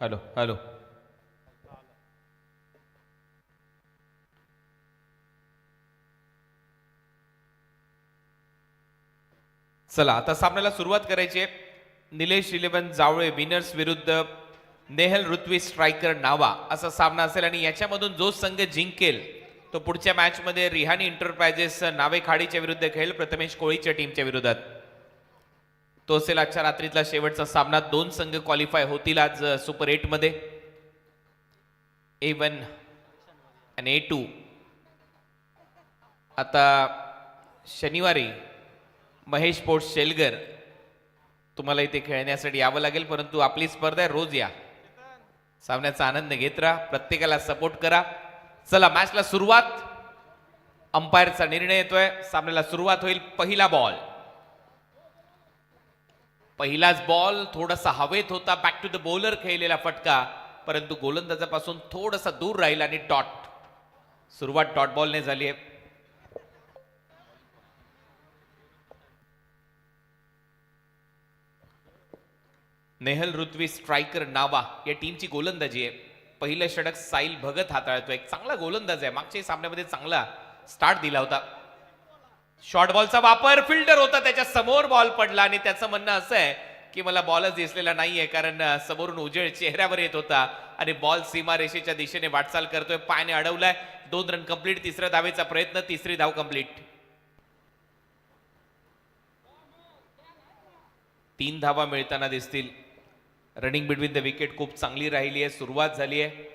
Hello hello. चला आता सामन्याला सुरुवात करायची आहे. निलेश 11 जावळे विनर्स विरुद्ध नेहल ऋत्वी स्ट्रायकर नावा असा सामना असेल आणि याच्यामधून जो संघ जिंकेल तो पुढच्या मॅच मध्ये रिहानी एंटरप्राइजेस नावे खाडीच्या विरुद्ध खेळेल प्रथमेश कोळीच्या टीमच्या विरोधात. तो असेल आजच्या रात्रीतला शेवटचा सामना. दोन संघ क्वालिफाय होतील आज सुपर 8 मध्ये. A1 आणि A2. आता शनिवारी महेश पोट शेलगर तुम्हाला इथे खेळण्यासाठी यावं लागेल, परंतु आपली स्पर्धा आहे, रोज या, सामन्याचा आनंद घेत राहा, प्रत्येकाला सपोर्ट करा. चला मॅचला सुरुवात. अंपायरचा निर्णय येतोय. सामन्याला सुरुवात होईल. पहिला बॉल. पहिलाच बॉल थोडासा हवेत होता. बॅक टू द बॉलर खेळलेला फटका, परंतु गोलंदाजापासून थोडासा दूर राहील आणि डॉट. सुरुवात डॉट बॉलने झाली आहे. नेहल ऋत्वी स्ट्रायकर नावा या टीमची गोलंदाजी आहे. पहिलं षटक साहिल भगत हाताळतो. एक चांगला गोलंदाज आहे, मागच्या सामन्यामध्ये चांगला स्टार्ट दिला होता. शॉर्ट बॉलचा वापर. फिल्डर होता त्याच्या समोर बॉल पडला आणि त्याचं म्हणणं असं आहे की मला बॉलच दिसलेला नाहीये, कारण समोरून उजेड चेहऱ्यावर येत होता आणि बॉल सीमारेषेच्या दिशेने वाटचाल करतोय. पायाने अडवलाय. 2 रन कंप्लीट. तिसऱ्या धावेचा प्रयत्न. तिसरी धाव कंप्लीट. 3 धावा मिळताना दिसतील. रनिंग बिटवीन द विकेट खूप चांगली राहिली आहे. सुरुवात झाली आहे.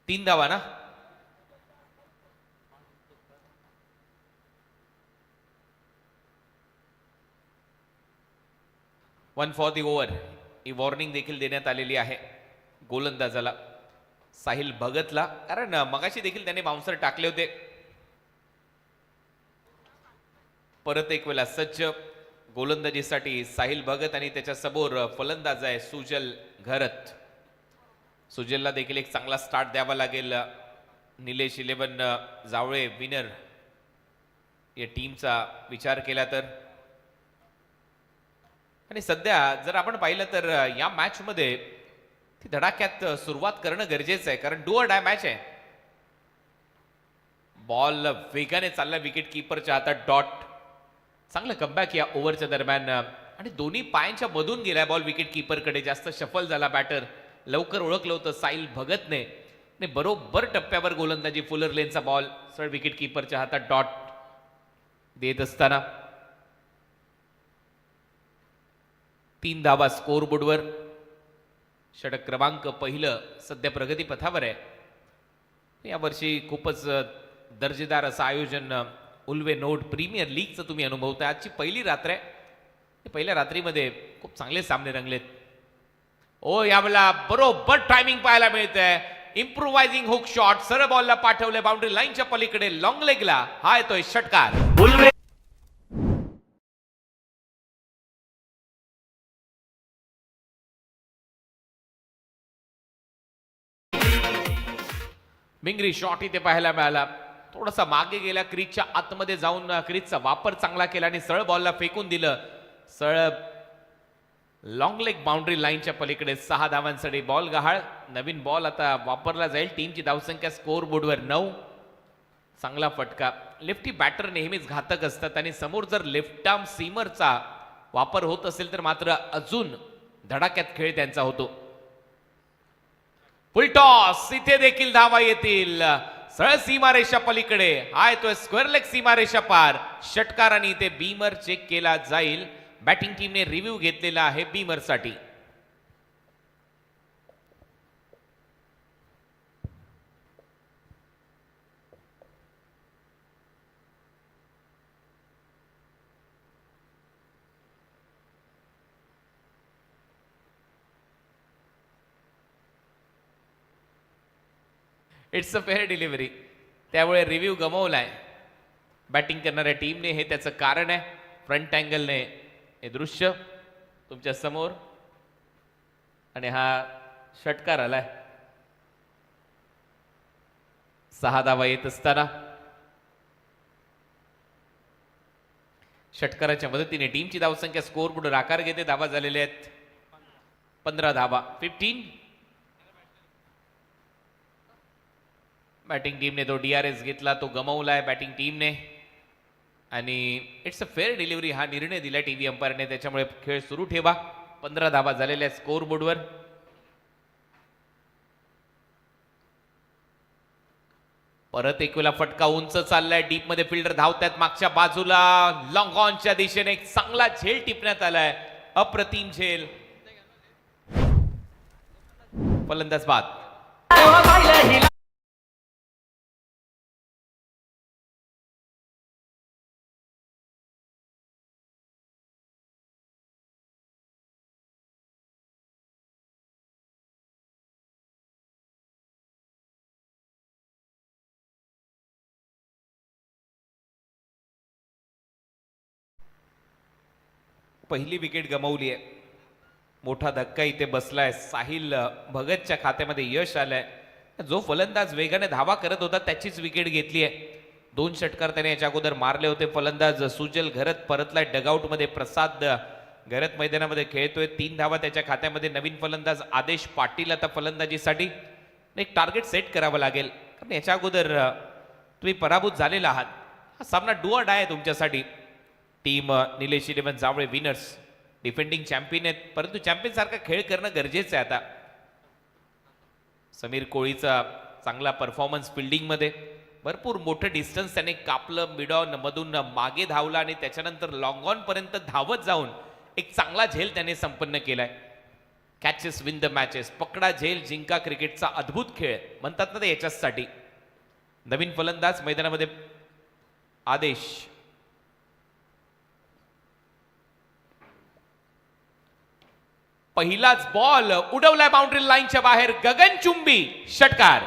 तीन धावा ना. One for the over he warning देखील देण्यात आलेली आहे गोलंदाजाला साहिल भगतला, कारण मगाशी देखील त्याने बाउन्सर टाकले होते. परत एक वेळा सज्ज गोलंदाजीसाठी साहिल भगत आणि त्याच्या समोर फलंदाज आहे सुजल घरत. सुजलला देखील एक चांगला स्टार्ट द्यावा लागेल. निलेश 11 जावळे विनर या टीमचा विचार केला तर. आणि सध्या जर आपण पाहिलं तर या मॅच मध्ये ती धडाक्यात सुरुवात करणं गरजेचं आहे, कारण डू ऑर डाय मॅच आहे. बॉल वेगाने चालला विकेट कीपरच्या हातात. डॉट. चांगलं कमबॅक या ओव्हरच्या दरम्यान आणि दोन्ही पायांच्या मधून गेलाय बॉल विकेट कीपरकडे. जास्त शफल झाला बॅटर. लवकर ओळखलं होतं साहिल भगतने. बरोबर टप्प्यावर गोलंदाजी. फुलर लेनचा बॉल सर विकेट कीपरच्या हातात. डॉट देत असताना 3 धावा स्कोर बोर्डवर. षटक क्रमांक पहिलं सध्या प्रगती पथावर आहे. यावर्षी खूपच दर्जेदार असं आयोजन उल्वे नोट प्रीमियर लीगचं तुम्ही अनुभवताय. आजची पहिली रात्र आहे. पहिल्या रात्रीमध्ये खूप चांगले सामने रंगलेत. ओ यावेळेला बरोबर टायमिंग पाहायला मिळतंय. इम्प्रोव्हायझिंग हुक शॉट सरळ बॉलला पाठवले बाउंड्री लाईनच्या पलीकडे लॉंग लेगला. हा येतोय षटकार. मिंगरी शॉट इथे पाहायला मिळाला. थोडासा मागे गेला. क्रीजच्या आतमध्ये जाऊन क्रीजचा वापर चांगला केला आणि सरळ बॉलला फेकून दिलं. सरळ लॉंग लेग बाउंड्री लाईनच्या पलीकडे. 6 धावांसाठी बॉल गहाळ. नवीन बॉल आता वापरला जाईल. टीमची धावसंख्या स्कोर बोर्डवर 9. चांगला फटका. लेफ्टी बॅटर नेहमीच घातक असतात आणि समोर जर लेफ्ट आर्म सीमरचा वापर होत असेल तर मात्र अजून धडाक्यात खेळ त्यांचा होतो. फुल टॉस. इथे देखील धावा येतील. सरळ सीमारेषा पलीकडे. हा येतोय स्क्वेअर लेग सीमारेषा पार. षटकार आणि इथे बीमर चेक केला जाईल. बॅटिंग टीमने रिव्ह्यू घेतलेला आहे बीमर साठी. It's a fair delivery. त्यामुळे रिव्ह्यू गमवलाय बॅटिंग करणाऱ्या टीमने. हे त्याचं कारण आहे. फ्रंट अँगलने हे दृश्य तुमच्या समोर आणि हा षटकार आलाय. 6 धावा येत असताना षटकाराच्या मदतीने टीमची धावसंख्या स्कोर बोर्ड आकार घेते. धावा झालेल्या आहेत 15 धावा. 15. बॅटिंग टीमने तो DRS घेतला, तो गमावलाय बॅटिंग टीमने आणि इट्स अ फेअर डिलिव्हरी हा निर्णय दिला टीव्ही अंपायरने, त्याच्यामुळे खेळ सुरू ठेवा. 15 धावा झालेल्या स्कोर बोर्डवर. परत एक वेळा फटका उंच चाललाय, डीप मध्ये फिल्डर धावतात मागच्या बाजूला. लॉंग ऑनच्या दिशेने एक चांगला झेल टिपण्यात आलाय, अप्रतिम झेल. फलंदाज बाद. पहिली विकेट गमावली आहे. मोठा धक्का इथे बसलाय. साहिल भगतच्या खात्यामध्ये यश आलंय. जो फलंदाज वेगाने धावा करत होता त्याचीच विकेट घेतली आहे. 2 षटकार त्याने याच्या अगोदर मारले होते. फलंदाज सुजल घरत परतलाय डगआउट मध्ये. प्रसाद घरत मैदानामध्ये खेळतोय. 3 धावा त्याच्या खात्यामध्ये. नवीन फलंदाज आदेश पाटील आता फलंदाजीसाठी. एक टार्गेट सेट करावं लागेल, कारण याच्या अगोदर तुम्ही पराभूत झालेला आहात. हा सामना डू ऑर डाय आहे तुमच्यासाठी. Team Nilesh 11 Jawale winners defending champion आहेत, परंतु चॅम्पियन सारखा खेळ करणं गरजेचं आहे आता. समीर कोळीचा चांगला परफॉर्मन्स फिल्डिंग मध्ये. भरपूर मोठं डिस्टन्स त्याने कापलं. मिडॉन मधून मागे धावला आणि त्याच्यानंतर लॉंग ऑन पर्यंत धावत जाऊन एक चांगला झेल त्याने संपन्न केलाय. Catches win the matches. पकडा झेल जिंका क्रिकेटचा अद्भुत खेळ म्हणतात ना ते याच्यासाठी. नवीन फलंदाज मैदानामध्ये आदेश. पहिलाच बॉल उडवलाय बाउंड्री लाईनच्या बाहेर. गगनचुंबी षटकार.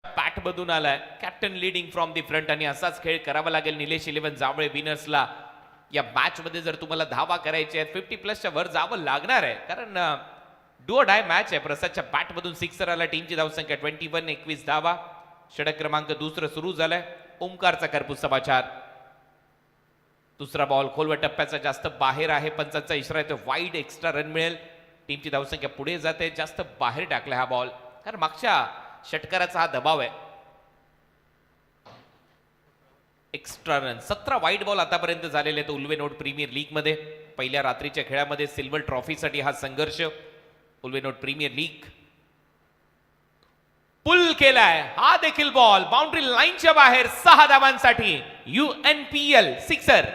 बॅट मधून आलाय. Captain leading from the front आणि असाच खेळ करावा लागेल निलेश 11 जावळे विनर्सला. या मॅच मध्ये जर तुम्हाला धावा करायचे आहेत 50+ वर जावं लागणार आहे, कारण डू ऑर डाय मॅच आहे. प्रसादच्या बॅट मधून सिक्सर आला. टीमची धावसंख्या 21. 21 धावा. षटक क्रमांक 2 सुरू झालाय. ओमकारचा करपूस समाचार. दुसरा बॉल खोलवर टप्प्याचा जास्त बाहेर आहे. पंचांचा इशारा आहे, वाईड एक्स्ट्रा रन मिळेल. टीमची धावसंख्या पुढे जाते. जास्त बाहेर टाकला हा बॉल, कारण मागच्या षटकाराचा हा दबाव आहे. Extra run. 17 वाईट बॉल आतापर्यंत झालेले आहेत उल्वेनोड प्रीमियर लीग मध्ये. पहिल्या रात्रीच्या खेळामध्ये सिल्वर ट्रॉफीसाठी हा संघर्ष. उल्वेनोड प्रीमियर लीग पुल केलाय. हा देखील बॉल बाउंड्री लाईनच्या बाहेर. 6 धावांसाठी UNPL सिक्सर.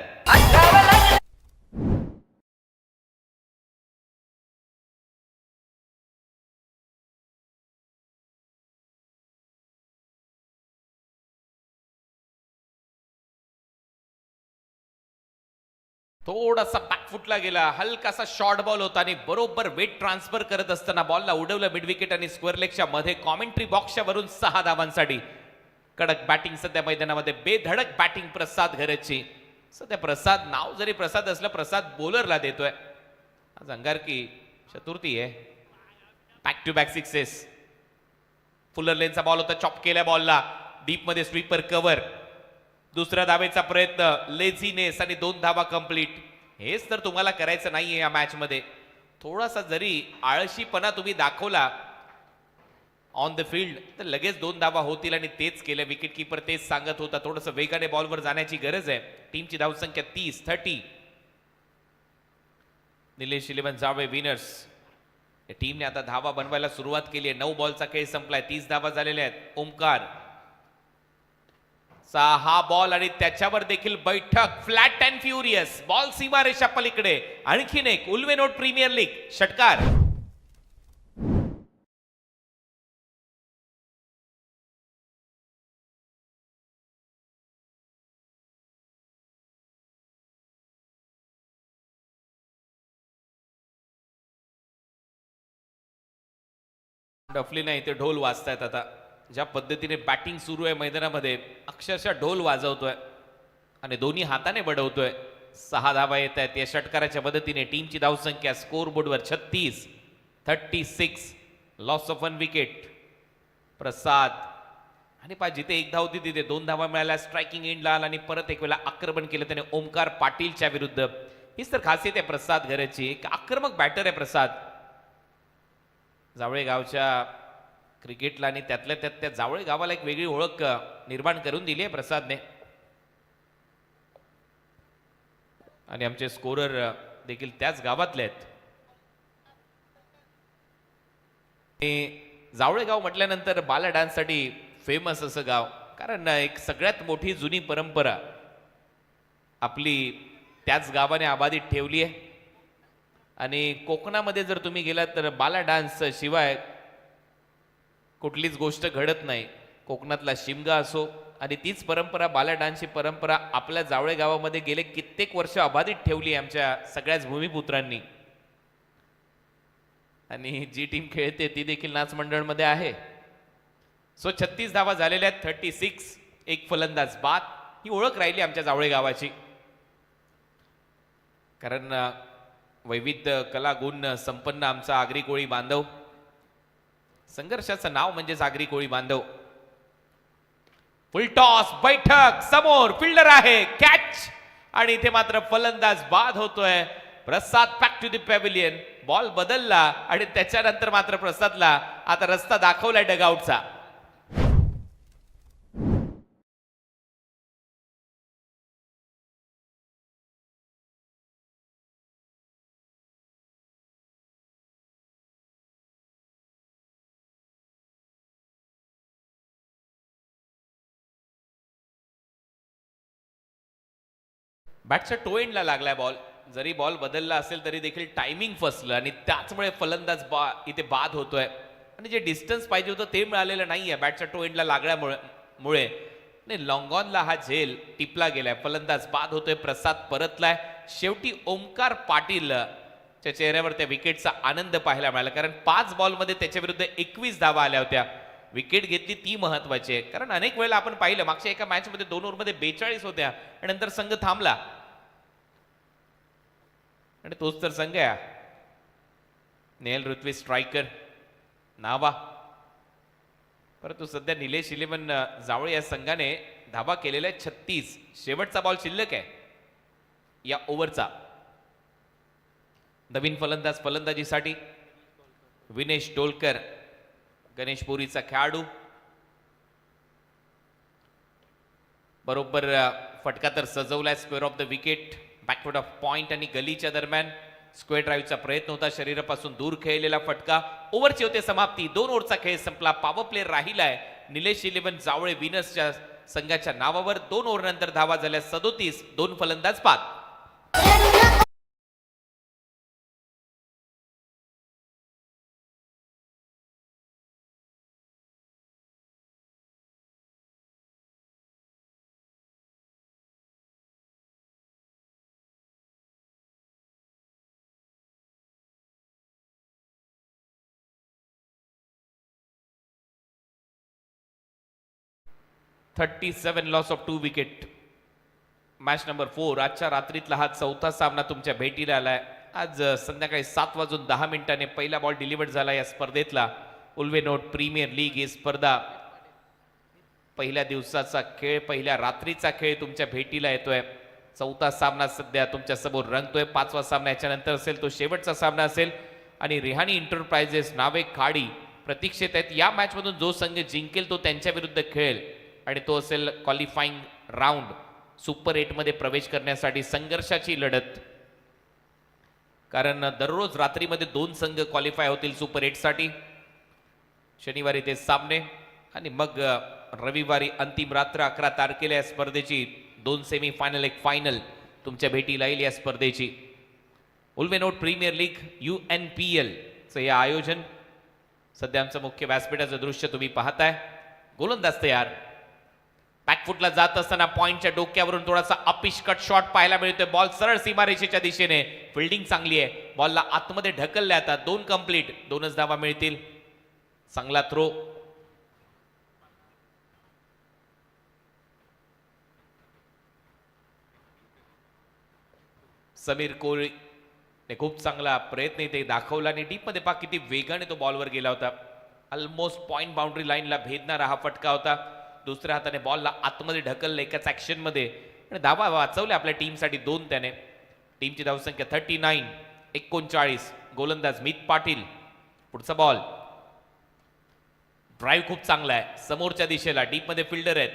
थोडासा बॅकफुटला गेला. हलकासा शॉर्ट बॉल होता आणि बरोबर वेट ट्रान्सफर करत असताना बॉलला उडवलं मिड विकेट आणि स्क्वेअर लेगच्या मध्ये. कॉमेंट्री बॉक्सच्या वरून 6 धावांसाठी. कडक बॅटिंग सध्या मैदानामध्ये. बेधडक बॅटिंग प्रसाद घरतची. सध्या प्रसाद नाव जरी प्रसाद असलं, प्रसाद बॉलरला देतोय. आज अंगारकी चतुर्थी आहे. Back to back sixes. Fuller लेनचा बॉल होता. चॉप केल्या बॉलला. डीप मध्ये स्वीपर कव्हर. दुसऱ्या धावेचा प्रयत्न. लेझीनेस आणि 2 धावा कंप्लीट. हेच तर तुम्हाला करायचं नाहीये या मॅच मध्ये. थोडासा जरी आळशीपणा तुम्ही दाखवला ऑन द फील्ड तर लगेच 2 धावा होतील आणि तेच केलं. विकेट किपर तेच सांगत होता, थोडंसं वेगाने बॉलवर जाण्याची गरज आहे. टीमची धावसंख्या 30. निलेश 11 जावळे विनर्स. टीमने आता धावा बनवायला सुरुवात केली आहे. 9 बॉलचा खेळ संपलाय. 30 धावा झालेल्या आहेत. ओमकार हा बॉल आणि त्याच्यावर देखील बैठक. Flat and furious ball. सीमारेषा पलीकडे. आणखीन एक उल्वेनोड प्रीमियर लीग षटकार. डफली नाही ते ढोल वाजतायत आता. ज्या पद्धतीने बॅटिंग सुरू आहे मैदानामध्ये, अक्षरशः ढोल वाजवतोय आणि दोन्ही हाताने बडवतोय. 6 धावा येत आहेत या षटकाराच्या मदतीने. टीमची धावसंख्या स्कोर बोर्डवर 36 लॉस ऑफ 1 विकेट. प्रसाद आणि जिथे 1 धाव होती तिथे 2 धावा मिळाल्या. स्ट्रायकिंग एंडला आला आणि परत एक वेळा आक्रमण केलं त्याने ओमकार पाटीलच्या विरुद्ध. हीच तर खासियत आहे प्रसाद घरची, एक आक्रमक बॅटर आहे प्रसाद. जावळे गावच्या क्रिकेटला आणि त्यातल्या त्यात त्या जावळे गावाला एक वेगळी ओळख निर्माण करून दिली आहे प्रसादने. आणि आमचे स्कोरर देखील त्याच गावातले आहेत. जावळे गाव म्हटल्यानंतर बाला डान्ससाठी फेमस असं गाव, कारण एक सगळ्यात मोठी जुनी परंपरा आपली त्याच गावाने आबादित ठेवली आहे. आणि कोकणामध्ये जर तुम्ही गेलात तर बाला डान्स शिवाय कुठलीच गोष्ट घडत नाही. कोकणातला शिमगा असो, आणि तीच परंपरा, बाला डान्सची परंपरा आपल्या जावळे गावामध्ये गेले कित्येक वर्ष अबाधित ठेवली आमच्या सगळ्याच भूमिपुत्रांनी. आणि जी टीम खेळते ती देखील नाच मंडळमध्ये आहे. सो 36 धावा झालेल्या आहेत. 36, एक फलंदाज बाद. ही ओळख राहिली आमच्या जावळे गावाची, कारण वैविध्य कला गुण संपन्न आमचा आगरी कोळी बांधव. संघर्षाचं नाव म्हणजे आगरी कोळी बांधव. फुल टॉस, बैठक, समोर फिल्डर आहे, कॅच, आणि इथे मात्र फलंदाज बाद होतोय. Prasad back to the pavilion. Ball बदलला आणि त्याच्यानंतर मात्र प्रसादला आता रस्ता दाखवलाय डगआउटचा. बॅटच्या टो एंडला लागलाय बॉल. जरी बॉल बदलला असेल तरी देखील टायमिंग फसलं आणि त्याचमुळे फलंदाज इथे बाद होतोय. आणि जे डिस्टन्स पाहिजे होतं ते मिळालेलं नाहीये बॅटच्या टो एंडला लागल्यामुळे. नाही, लॉंगॉनला हा झेल टिपला गेलाय. फलंदाज बाद होतोय. प्रसाद परतलाय. शेवटी ओमकार पाटील च्या चेहऱ्यावर त्या विकेटचा आनंद पाहायला मिळाला, कारण 5 बॉलमध्ये त्याच्या विरुद्ध 21 धावा आल्या होत्या. विकेट घेतली ती महत्वाची आहे, कारण अनेक वेळेला आपण पाहिलं मागच्या एका मॅच मध्ये 2 ओव्हरमध्ये 42 होत्या आणि नंतर संघ थांबला. आणि तोच तर संघ आहे. नेहल ऋत्वी स्ट्रायकर नावा, परंतु सध्या निलेश 11 जावळे या संघाने धावा केलेल्या 36. शेवटचा बॉल शिल्लक आहे या ओव्हरचा. नवीन फलंदाज फलंदाजीसाठी विनेश डोलकर, गणेशपुरीचा खेळाडू. बरोबर फटका तर सजवलाय. Square of the wicket, backward of point आणि गलीच्या दरम्यान स्क्वेअर ड्राईव्हचा प्रयत्न होता. शरीरापासून दूर खेळलेला फटका. ओव्हरची होते समाप्ती. 2 ओव्हरचा खेळ संपला. पॉवर प्ले राहिलाय निलेश 11 जावळे विनर्सच्या संघाच्या नावावर. 2 ओव्हर नंतर धावा झाल्या 37. 2 फलंदाज बाद. $37 loss of 2 wicket. Match number 4. आजच्या रात्रीतला हा 4था सामना तुमच्या भेटीला आलाय. आज संध्याकाळी 7:10 पहिला बॉल डिलिव्हर्ड झाला या स्पर्धेतला. उल्वेनोट प्रीमियर लीग ही स्पर्धा पहिल्या दिवसाचा खेळ, पहिल्या रात्रीचा खेळ तुमच्या भेटीला येतोय. 4था सामना सध्या तुमच्या समोर रंगतोय. 5वा सामना याच्यानंतर असेल, तो शेवटचा सामना असेल. आणि रिहानी इंटरप्राइजेस नावे खाडी प्रतीक्षेत आहेत. या मॅच मधून जो संघ जिंकेल तो त्यांच्या विरुद्ध खेळेल आणि तो असेल क्वालिफाईंग राऊंड. सुपर 8 मध्ये प्रवेश करण्यासाठी संघर्षाची लढत, कारण दररोज रात्रीमध्ये 2 संघ क्वालिफाय होतील सुपर 8 साठी. शनिवारी ते सामने आणि मग रविवारी अंतिम रात्र 11 तारखेला या स्पर्धेची 2 सेमी फायनल, 1 फायनल तुमच्या भेटीला येईल या स्पर्धेची. उल्वेनोट प्रीमियर लीग UNPL चं हे आयोजन. सध्या आमचं मुख्य व्यासपीठाचं दृश्य तुम्ही पाहताय. गोलंदाज तयार. बॅकफुटला जात असताना पॉइंटच्या डोक्यावरून थोडासा अपिश कट शॉट पाहायला मिळतोय. बॉल सरळ सीमारेषेच्या दिशेने. फिल्डिंग चांगली आहे. बॉलला आतमध्ये ढकलले. आता 2 कंप्लीट. 2च धावा मिळतील. चांगला थ्रो समीर कोळी ने खूप चांगला प्रयत्न इथे दाखवला आणि डीप मध्ये पहा किती वेगाने तो बॉलवर गेला होता. ऑलमोस्ट पॉइंट बाउंड्री लाईनला भेदणारा हा फटका होता. दुसऱ्या हाताने बॉलला आतमध्ये ढकललं एकाच ऍक्शन मध्ये आणि धावा वाचवल्या आपल्या टीमसाठी 2 त्याने. टीमची धावसंख्या 39. गोलंदाज मित पाटील. पुढचा बॉल. ड्राईव्ह खूप चांगला आहे समोरच्या दिशेला. डीप मध्ये फिल्डर आहेत.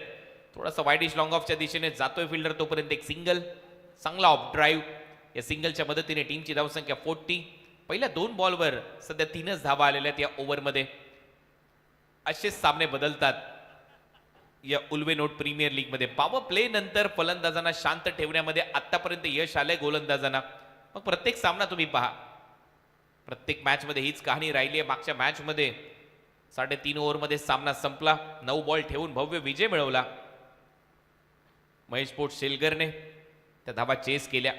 थोडासा वाईडिश लॉंग ऑफच्या दिशेने जातोय फिल्डर तोपर्यंत एक सिंगल. चांगला ऑफ ड्राईव्ह. या सिंगलच्या मदतीने टीमची धावसंख्या 40. पहिल्या 2 बॉलवर सध्या 3च धावा आलेल्या आहेत या ओव्हरमध्ये. असेच सामने बदलतात या उल्वेनोट प्रीमियर लीग मध्ये. पॉवर प्ले नंतर फलंदाजांना शांत ठेवण्यामध्ये आतापर्यंत यश आलंय गोलंदाजांना. मग प्रत्येक सामना तुम्ही पहा. प्रत्येक मॅच मध्ये हीच कहाणी राहिली आहे. मागच्या मॅच मध्ये 3.5 ओव्हरमध्ये सामना संपला. 9 बॉल ठेवून भव्य विजय मिळवला. महेश पोट शेलगरने त्या धावा चेस केल्या.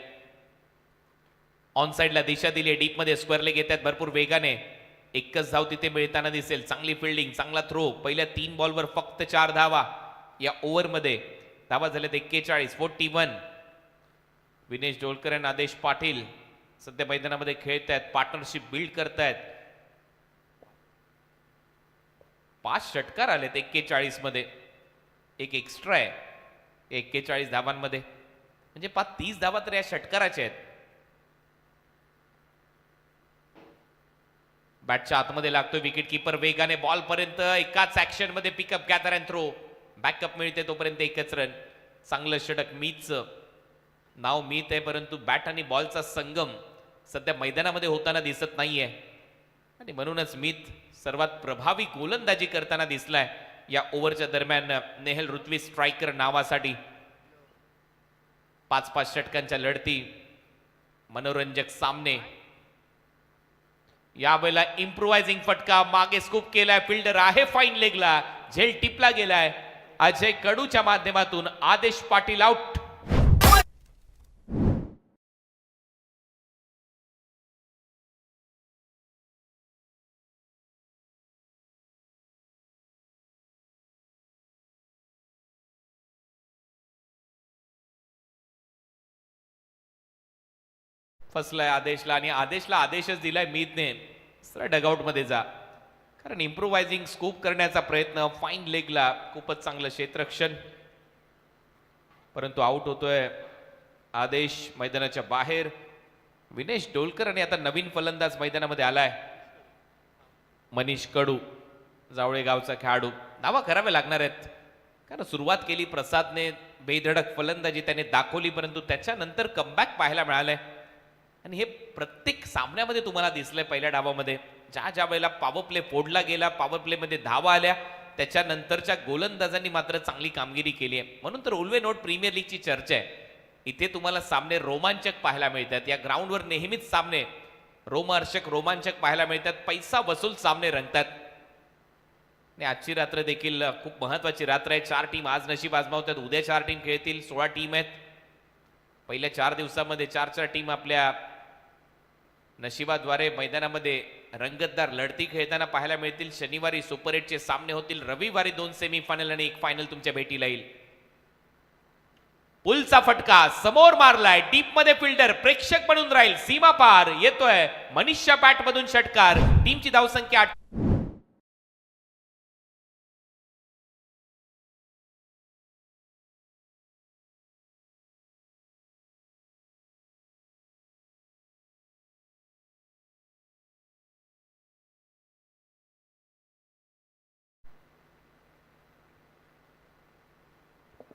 ऑन साइडला दिशा दिली. डीप मध्ये स्क्वेअर लेग येतात भरपूर वेगाने. एकच धाव तिथे मिळताना दिसेल. चांगली फिल्डिंग चांगला थ्रो. पहिल्या 3 बॉलवर फक्त 4 धावा या ओव्हरमध्ये. धावा झाल्यात 41. विनेश डोलकर आणि आदेश पाटील सध्या मैदानामध्ये खेळत आहेत. पार्टनरशिप बिल्ड करतायत. 5 षटकार आलेत 41 मध्ये. एक एक्स्ट्रा आहे 41 धावांमध्ये. म्हणजे 30 धावा तर या षटकाराच्या आहेत. बॅटच्या आतमध्ये लागतोय विकेट किपर वेगाने बॉल पर्यंत. एकाच ऍक्शन मध्ये pickup gather and throw. Backup मिळते तोपर्यंत एकच रन. चांगलं षटक मीतचं. नाव मीत आहे परंतु बॅट आणि बॉलचा संगम सध्या मैदानामध्ये होताना दिसत नाहीये आणि म्हणूनच मीत सर्वात प्रभावी गोलंदाजी करताना दिसलाय या ओव्हरच्या दरम्यान. नेहल ऋत्वी स्ट्रायकर नावासाठी. 5 षटकांच्या लढती. मनोरंजक सामने. यावेळेला इम्प्रोवायझिंग फटका. मागे स्कूप केलाय. फिल्डर आहे फाईन लेगला. झेल टिपला गेलाय. अजय कडूच्या माध्यमातून आदेश पाटील आउट. फसलाय आदेशला आणि आदेशला आदेशच दिलाय मीतने. सरळ डगआउट मध्ये जा. कारण इम्प्रोवायझिंग स्कूप करण्याचा प्रयत्न. फाईन लेगला खूपच चांगलं क्षेत्ररक्षण परंतु आउट होतोय आदेश मैदानाच्या बाहेर. विनेश डोलकर आणि आता नवीन फलंदाज मैदानामध्ये आलाय मनीष कडू. जावळे गावचा खेळाडू. धावा कराव्या लागणार आहेत कारण सुरुवात केली प्रसादने. बेधडक फलंदाजी त्याने दाखवली परंतु त्याच्यानंतर कमबॅक पाहायला मिळालंय आणि हे प्रत्येक सामन्यामध्ये तुम्हाला दिसलंय. पहिल्या डावामध्ये ज्या वेळेला पॉवर प्ले फोडला गेला, पॉवर प्ले मध्ये धावा आल्या, त्याच्यानंतरच्या गोलंदाजांनी मात्र चांगली कामगिरी केली आहे. म्हणून तर उल्वेनोट प्रीमियर लीगची चर्चा आहे. इथे तुम्हाला सामने रोमांचक पाहायला मिळतात. या ग्राउंडवर नेहमीच सामने रोमहर्षक रोमांचक पाहायला मिळतात. पैसा वसूल सामने रंगतात. आणि आजची रात्र देखील खूप महत्वाची रात्र आहे. 4 टीम आज नशीब आजमावतात. उद्या 4 टीम खेळतील. 16 टीम आहेत. पहिल्या 4 दिवसामध्ये 4 टीम आपल्या नशिबाद्वारे मैदानामध्ये रंगतदार लढती खेळताना पाहायला मिळतील. शनिवारी सुपर 8चे सामने होतील. रविवारी 2 सेमीफायनल आणि 1 फायनल तुमच्या भेटीला येईल. पुलचा फटका समोर मारलाय. डीप मध्ये फिल्डर प्रेक्षक बनून राहील. सीमा पार येतोय मनीषच्या बॅट मधून षटकार. टीमची धावसंख्या 8.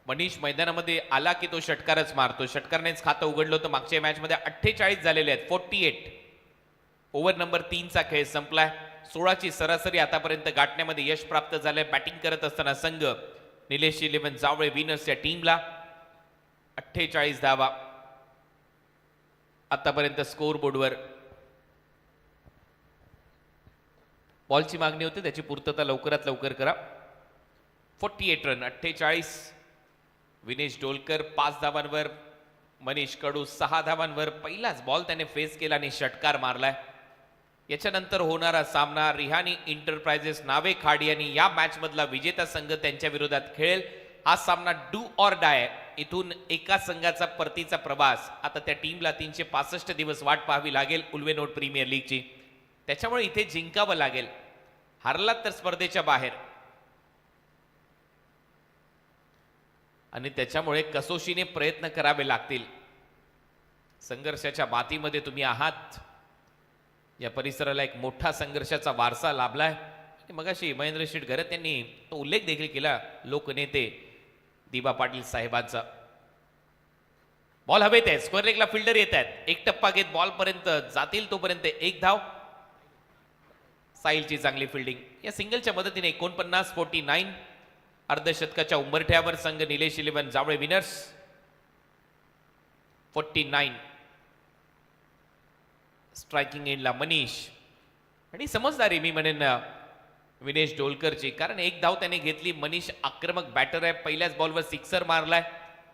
मनीष मैदानामध्ये आला की तो षटकारच मारतो. षटकारनेच खातं उघडलं होतं. मागच्या मॅच मध्ये 48 झालेले आहेत. 48. ओव्हर नंबर 3चा खेळ संपलाय. 16ची सरासरी आतापर्यंत गाठण्यामध्ये यश प्राप्त झालंय. बॅटिंग करत असताना संघ निलेश 11 जावळे विनर्स या टीमला 48 धावा आतापर्यंत स्कोर बोर्डवर. बॉलची मागणी होती त्याची पूर्तता लवकरात लवकर करा. 48 रन. 48. विनेश डोलकर 5 धावांवर. मनीष कडू 6 धावांवर. पहिलाच बॉल त्याने फेस केला आणि षटकार मारलाय. याच्यानंतर होणारा सामना रिहानी इंटरप्राइजेस नावे खाडी आणि या मॅच मधला विजेता संघ त्यांच्या विरोधात खेळेल. हा सामना डू ऑर डाय इथून एका संघाचा परतीचा प्रवास आता त्या टीमला 365 दिवस वाट पाहावी लागेल उल्वेनोड प्रीमियर लीगची. त्याच्यामुळे इथे जिंकावं लागेल. हरलात तर स्पर्धेच्या बाहेर. आणि त्याच्यामुळे कसोशीने प्रयत्न करावे लागतील. संघर्षाच्या मातीमध्ये तुम्ही आहात. या परिसराला एक मोठा संघर्षाचा वारसा लाभलाय. आणि मगाशी महेंद्र शेठ घरत यांनी तो उल्लेख देखील केला लोकनेते दिबा पाटील साहेबांचा. बॉल हवेत आहे. स्क्वेअर लेगला फिल्डर येत आहेत. एक टप्पा घेत बॉल पर्यंत जातील तोपर्यंत एक धाव. साहिलची चांगली फिल्डिंग. या सिंगलच्या मदतीने 49-49 अर्धशतकाच्या उंबरठ्यावर संघ निलेश 11 जावळे विनर्स. 49 स्ट्रायकिंग एंडला मनीष. आणि समजदारी मी म्हणेन विनेश डोलकरची, कारण एक धाव त्याने घेतली. मनीष आक्रमक बॅटर आहे. पहिल्याच बॉलवर सिक्सर मारलाय.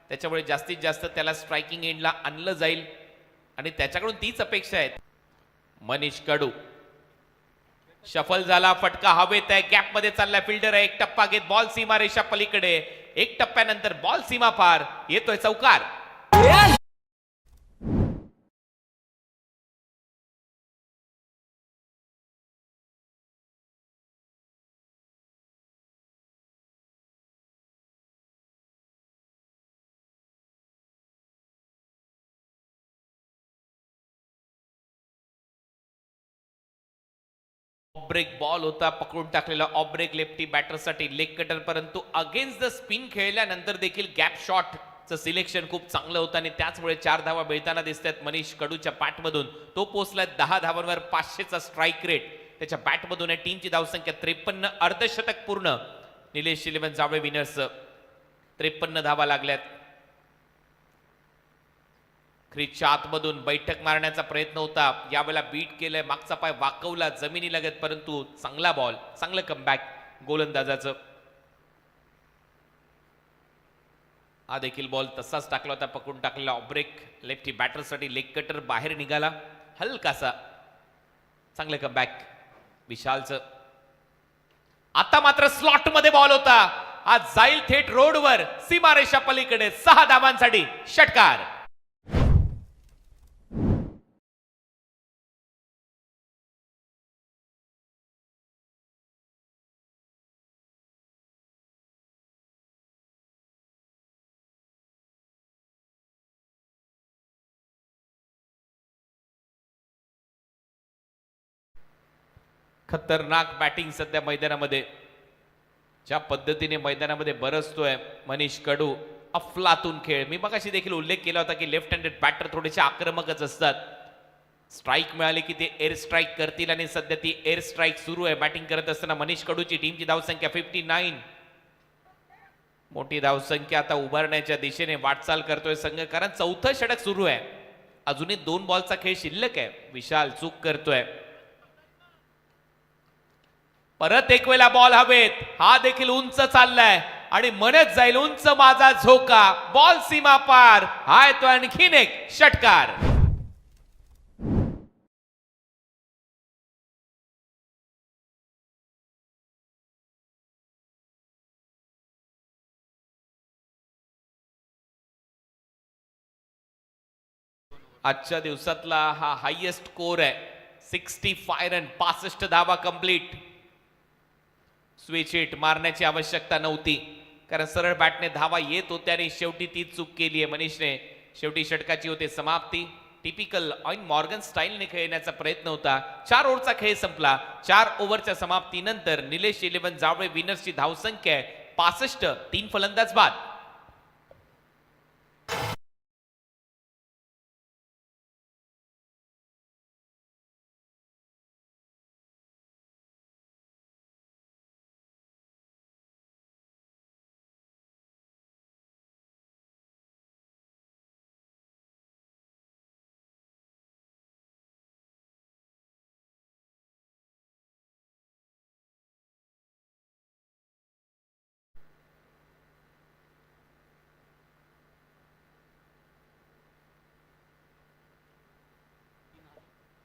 त्याच्यामुळे जास्तीत जास्त त्याला स्ट्रायकिंग एंडला आणलं जाईल आणि त्याच्याकडून तीच अपेक्षा आहे. मनीष कडू शफल झाला. फटका हवेत आहे. गॅप मध्ये चाललाय. फिल्डर आहे. एक टप्पा घेत बॉल सीमारेषा पलीकडे. एक टप्प्यानंतर बॉल सीमा पार. येतोय चौकार. ब्रेक बॉल होता पकडून टाकलेला. ऑफ ब्रेक लेफ्टी बॅटरसाठी लेग कटर, परंतु अगेन्स्ट द स्पिन खेळल्यानंतर देखील गॅप शॉटचं सिलेक्शन खूप चांगलं होतं आणि त्याचमुळे 4 धावा मिळताना दिसतात मनीष कडूच्या बॅटमधून. तो पोहोचलाय 10 धावांवर. 500चा स्ट्राईक रेट त्याच्या बॅटमधून आहे. टीमची धावसंख्या 53. अर्धशतक पूर्ण. निलेश 11 जावळे विनर्स. 53 धावा लागल्यात. क्रीजच्या आतमधून बैठक मारण्याचा प्रयत्न होता. यावेळेला बीट केलंय. मागचा पाय वाकवला जमिनी लगत, परंतु चांगला बॉल, चांगलं कमबॅक गोलंदाजाचं. हा देखील बॉल तसाच टाकला होता. पकडून टाकलेला. ऑफ ब्रेक लेफ्टी बॅटरसाठी लेग कटर बाहेर निघाला हलकासा. चांगलं कमबॅक विशालचं. आता मात्र स्लॉट मध्ये बॉल होता. आज जाईल थेट रोडवर सीमारेषा पलीकडे. 6 धावांसाठी षटकार. खतरनाक बॅटिंग सध्या मैदानामध्ये. ज्या पद्धतीने मैदानामध्ये बरसतोय मनीष कडू. अफलातून खेळ. मी मगाशी देखील उल्लेख केला होता की लेफ्ट हँडेड बॅटर थोडेसे आक्रमकच असतात. स्ट्राईक मिळाली की ते एअर स्ट्राईक करतील आणि सध्या ती एअर स्ट्राईक सुरू आहे. बॅटिंग करत असताना मनीष कडूची टीमची धावसंख्या 59. मोठी धावसंख्या आता उभारण्याच्या दिशेने वाटचाल करतोय संघ, कारण 4थं षटक सुरू आहे. अजूनही 2 बॉलचा खेळ शिल्लक आहे. विशाल चूक करतोय. परत एक वेळा बॉल हवेत. हा देखील उंच चाललाय आणि म्हणत जाईल उंच माझा झोका. बॉल सीमा पार. हाय तो आणखीन एक षटकार. आजच्या दिवसातला हा हायएस्ट स्कोर आहे. 65 रन. 65 धावा कंप्लीट. स्विच हिट मारण्याची आवश्यकता नव्हती, कारण सरळ बॅटने धावा येत होत्या आणि शेवटी ती चूक केली आहे मनीषने. शेवटी षटकाची होते समाप्ती. टिपिकल ऑइन मॉर्गन स्टाईलने खेळण्याचा प्रयत्न होता. 4 ओव्हरचा खेळ संपला. 4 ओव्हरच्या समाप्तीनंतर निलेश 11 जावळे विनर्सची धावसंख्या आहे 65. 3 फलंदाज बाद.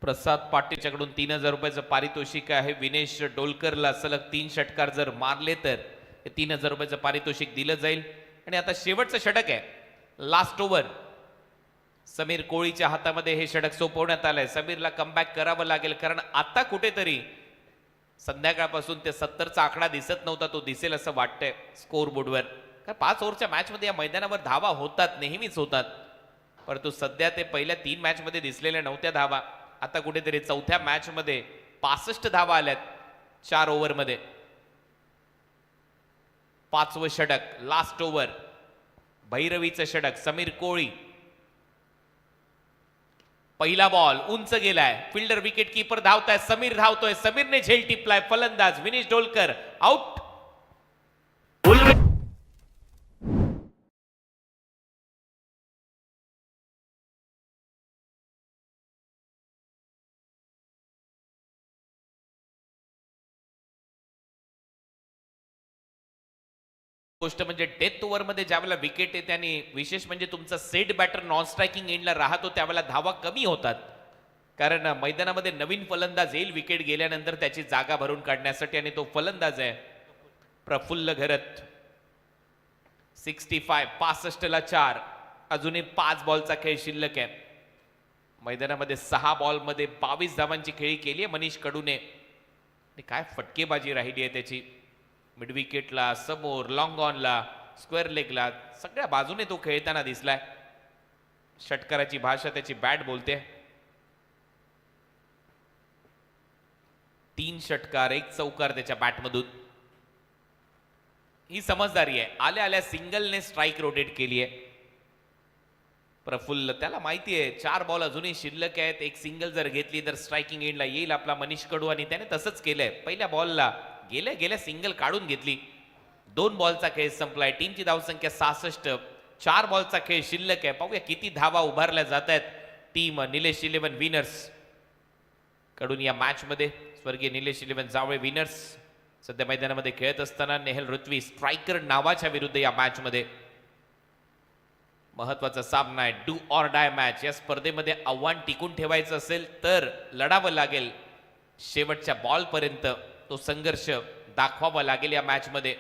प्रसाद पाटीलच्याकडून 3000 रुपयाचं पारितोषिक आहे. विनेश डोलकरला सलग 3 षटकार जर मारले तर 3000 रुपयाचं पारितोषिक दिलं जाईल. आणि आता शेवटचं षटक आहे. Last over. समीर कोळीच्या हातामध्ये हे षटक सोपवण्यात आलंय. समीरला कमबॅक करावं लागेल, कारण आता कुठेतरी संध्याकाळपासून ते 70चा आकडा दिसत नव्हता, तो दिसेल असं वाटतंय स्कोर बोर्डवर. कारण 5 ओव्हरच्या मॅचमध्ये या मैदानावर धावा होतात, नेहमीच होतात, परंतु सध्या ते पहिल्या 3 मॅचमध्ये दिसलेल्या नव्हत्या धावा. आता कुठेतरी चौथ्या मॅचमध्ये 65 धावा आल्यात 4 ओव्हरमध्ये. 5वं षटक, लास्ट ओव्हर, भैरवीचं षटक. समीर कोळी, पहिला बॉल उंच गेलाय, फिल्डर विकेट कीपर धावताय, समीर धावतोय, समीरने झेल टिपलाय, फलंदाज विनेश डोलकर आउट. गोष्ट म्हणजे डेथ ओव्हर मध्ये ज्यावेळेला विकेट येते आणि विशेष म्हणजे तुमचा सेट बॅटर नॉन स्ट्रायकिंग एंडला राहतो त्यावेळेला धावा कमी होतात, कारण मैदानामध्ये नवीन फलंदाज येईल विकेट गेल्यानंतर त्याची जागा भरून काढण्यासाठी, आणि तो फलंदाज आहे प्रफुल्ल घरत. 65 ला 4. अजूनही 5 बॉलचा खेळ शिल्लक आहे. मैदानामध्ये 6 बॉलमध्ये 22 धावांची खेळी केली आहे मनीष कडूने. काय फटकेबाजी राहिली आहे त्याची, मिड विकेटला, समोर, लॉंग ऑनला, स्क्वेअर लेगला, सगळ्या बाजूने तो खेळताना दिसलाय. षटकाराची भाषा त्याची बॅट बोलते. 3 षटकार 1 चौकार त्याच्या बॅटमधून. ही समजदारी आहे. आल्या आल्या सिंगलने स्ट्राईक रोटेट केली आहे प्रफुल्ल. त्याला माहिती आहे 4 बॉल अजूनही शिल्लक आहेत, एक सिंगल जर घेतली तर स्ट्रायकिंग एंडला येईल आपला मनीष कडू, आणि त्याने तसंच केलंय. पहिल्या बॉलला गेल्या सिंगल काढून घेतली. 2 बॉलचा खेळ संपलाय. टीमची धावसंख्या 66. 4 बॉलचा खेळ शिल्लक आहे. पाहूया किती धावा उभारल्या जात आहेत टीम निलेश 11 विनर्स कडून या मॅच मध्ये. स्वर्गीय निलेश 11 जावळे विनर्स सध्या मैदानामध्ये खेळत असताना नेहल ऋत्वी स्ट्रायकर नावाच्या विरुद्ध या मॅच मध्ये. महत्वाचा सामना आहे, डू ऑर डाय मॅच. या स्पर्धेमध्ये आव्हान टिकून ठेवायचं असेल तर लढावं लागेल शेवटच्या बॉल पर्यंत. तो संघर्ष दाखवावा लागेल या मॅच मध्ये.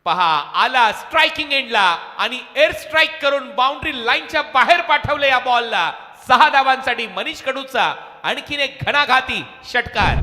पहा, आला स्ट्रायकिंग एंडला आणि एअर स्ट्राईक करून बाउंड्री लाईनच्या बाहेर पाठवले या बॉलला. 6 धावांसाठी मनीष कडूचा आणखीन एक घणाघाती षटकार.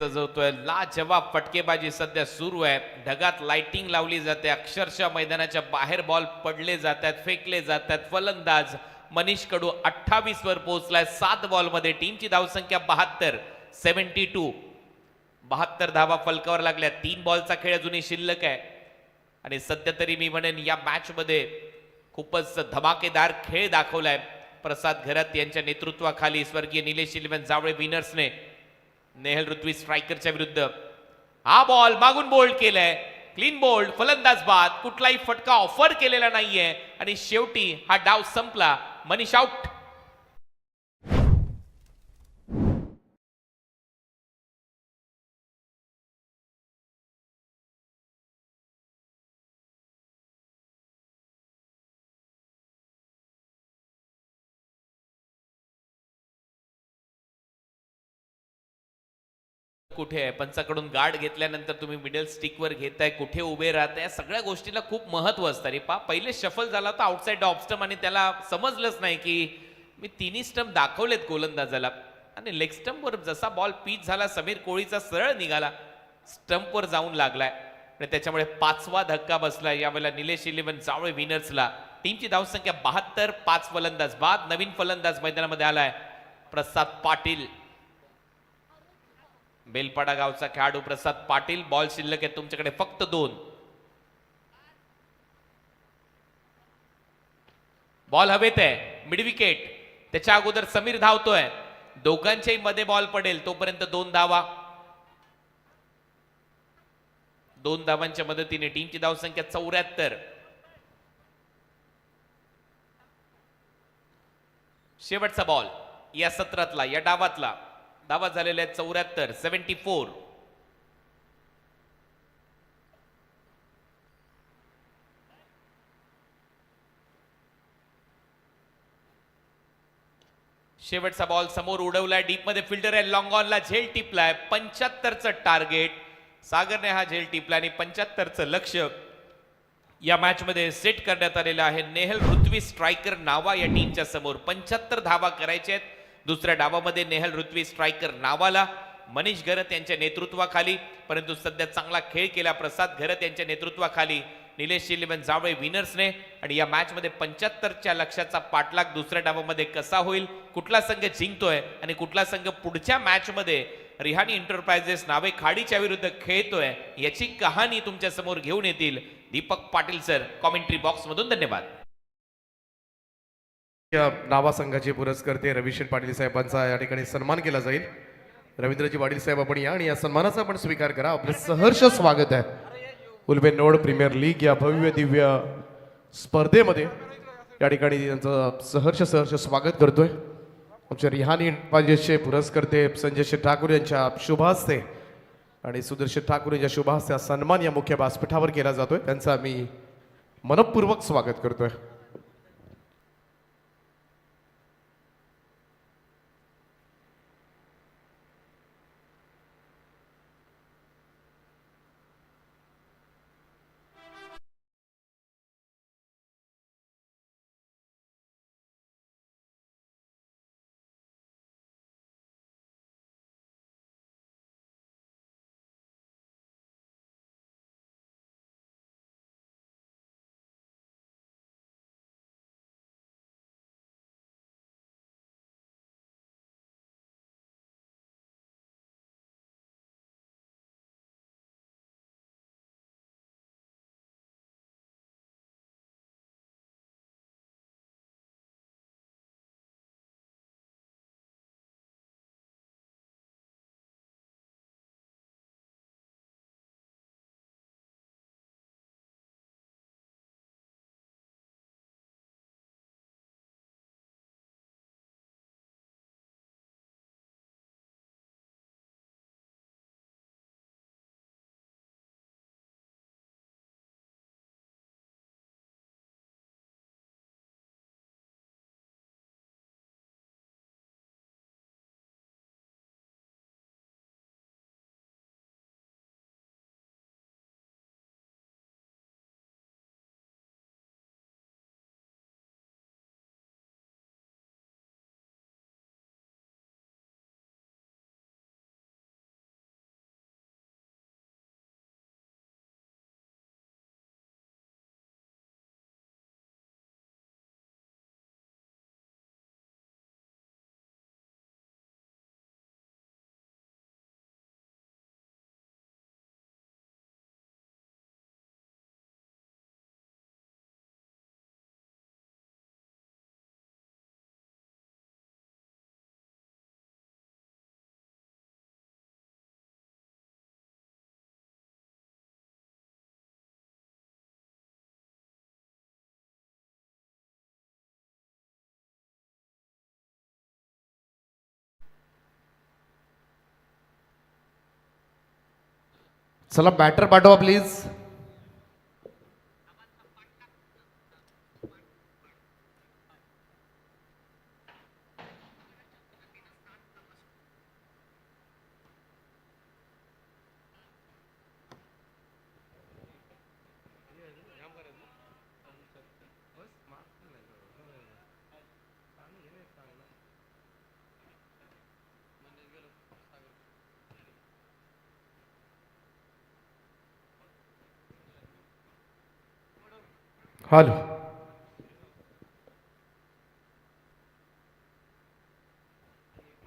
सजवतोय. लाजवाब फटकेबाजी सध्या सुरू आहे. ढगात लाइटिंग लावली जाते, अक्षरशः मैदानाच्या बाहेर बॉल पडले जातात, फेकले जातात. फलंदाज मनीष कडू 28 वर पोहोचलाय 7 बॉल मध्ये. टीमची धावसंख्या 72. 72 धावा फलकावर लागल्या. 3 बॉलचा खेळ अजूनही शिल्लक आहे, आणि सध्या तरी मी म्हणेन या मॅच मध्ये खूपच धमाकेदार खेळ दाखवलाय प्रसाद घरात यांच्या नेतृत्वाखाली स्वर्गीय निलेश 11 जावळे विनर्सने. नेहल ऋत्वी स्ट्रायकरच्या विरुद्ध. हा बॉल मागून बोल्ड केलाय, क्लीन बोल्ड, फलंदाज बाद, कुठलाही फटका ऑफर केलेला नाहीये, आणि शेवटी हा डाव संपला. मनीष आउट. कुठे आहे, पंचाकडून गार्ड घेतल्यानंतर तुम्ही मिडल स्टिकवर घेताय, कुठे उभे राहताय, या सगळ्या गोष्टीला खूप महत्व असतं. रे पा, पहिले शफल झाला होता आउटसाइड ऑफ स्टंप, आणि त्याला समजलंच नाही की मी 3 स्टंप दाखवलेत गोलंदाजाला, आणि लेग स्टंपवर जसा बॉल पिच झाला समीर कोळीचा सरळ निघाला, स्टंपवर जाऊन लागलाय, आणि त्याच्यामुळे 5वा धक्का बसला यावेळेला निलेश 11 जावळे विनर्सला. टीमची धावसंख्या 72. 5 फलंदाज बाद. नवीन फलंदाज मैदानामध्ये आलाय प्रसाद पाटील. बेलपाडा गावचा खेळाडू प्रसाद पाटील. बॉल शिल्लक आहे तुमच्याकडे फक्त 2. बॉल हवेत आहे, मिड विकेट. त्याच्या अगोदर समीर धावतोय, दोघांच्याही मध्ये बॉल पडेल तोपर्यंत 2 धावा. 2 धावांच्या मदतीने टीमची धावसंख्या 74. शेवटचा बॉल या सत्रातला, या डावातला. धावा झालेल्या आहेत 74, 74. शेवटचा बॉल समोर उडवलाय, डीप मध्ये फिल्डर आहे, लॉंग ऑनला झेल टिपलाय. 75चं टार्गेट सागरने हा झेल टिपला आणि 75चं लक्ष या मॅच मध्ये सेट करण्यात आलेलं आहे. नेहल ऋत्वी स्ट्रायकर नावा या टीमच्या समोर 75 धावा करायच्या आहेत. दुसऱ्या डावामध्ये नेहल ऋत्वी स्ट्रायकर नावाला मनीष घरत यांच्या नेतृत्वाखाली, परंतु सध्या चांगला खेळ केला प्रसाद घरत यांच्या नेतृत्वाखाली निलेश 11 जावळे विनर्सने. आणि या मॅच मध्ये 75च्या लक्ष्याचा पाठलाग दुसऱ्या डावामध्ये कसा होईल, कुठला संघ जिंकतोय आणि कुठला संघ पुढच्या मॅच मध्ये रिहानी एंटरप्राइजेस नावे खाडीच्या विरुद्ध खेळतोय, याची कहाणी तुमच्या समोर घेऊन येतील Deepak Patil sir commentary box मधून. धन्यवाद. या नावा संघाचे पुरस्कर्ते रविशेठ पाटील साहेबांचा या ठिकाणी सन्मान केला जाईल. रवींद्रजी पाटील साहेब आपण या आणि या सन्मानाचा आपण स्वीकार करा. आपले सहर्ष स्वागत आहे उल्बेनोड प्रीमियर लीग या भव्य दिव्य स्पर्धेमध्ये. या ठिकाणी त्यांचं सहर्ष स्वागत करतोय. आमच्या रिहानी एंटरप्राइजेसचे पुरस्कर्ते संजय शेठ ठाकूर यांच्या शुभ हस्ते आणि सुदर्शन ठाकूर यांच्या शुभ हस्ते हा सन्मान या मुख्य व्यासपीठावर केला जातोय. त्यांचं आम्ही मनपूर्वक स्वागत करतोय. चला बॅटर पाठवा प्लीज. हॅलो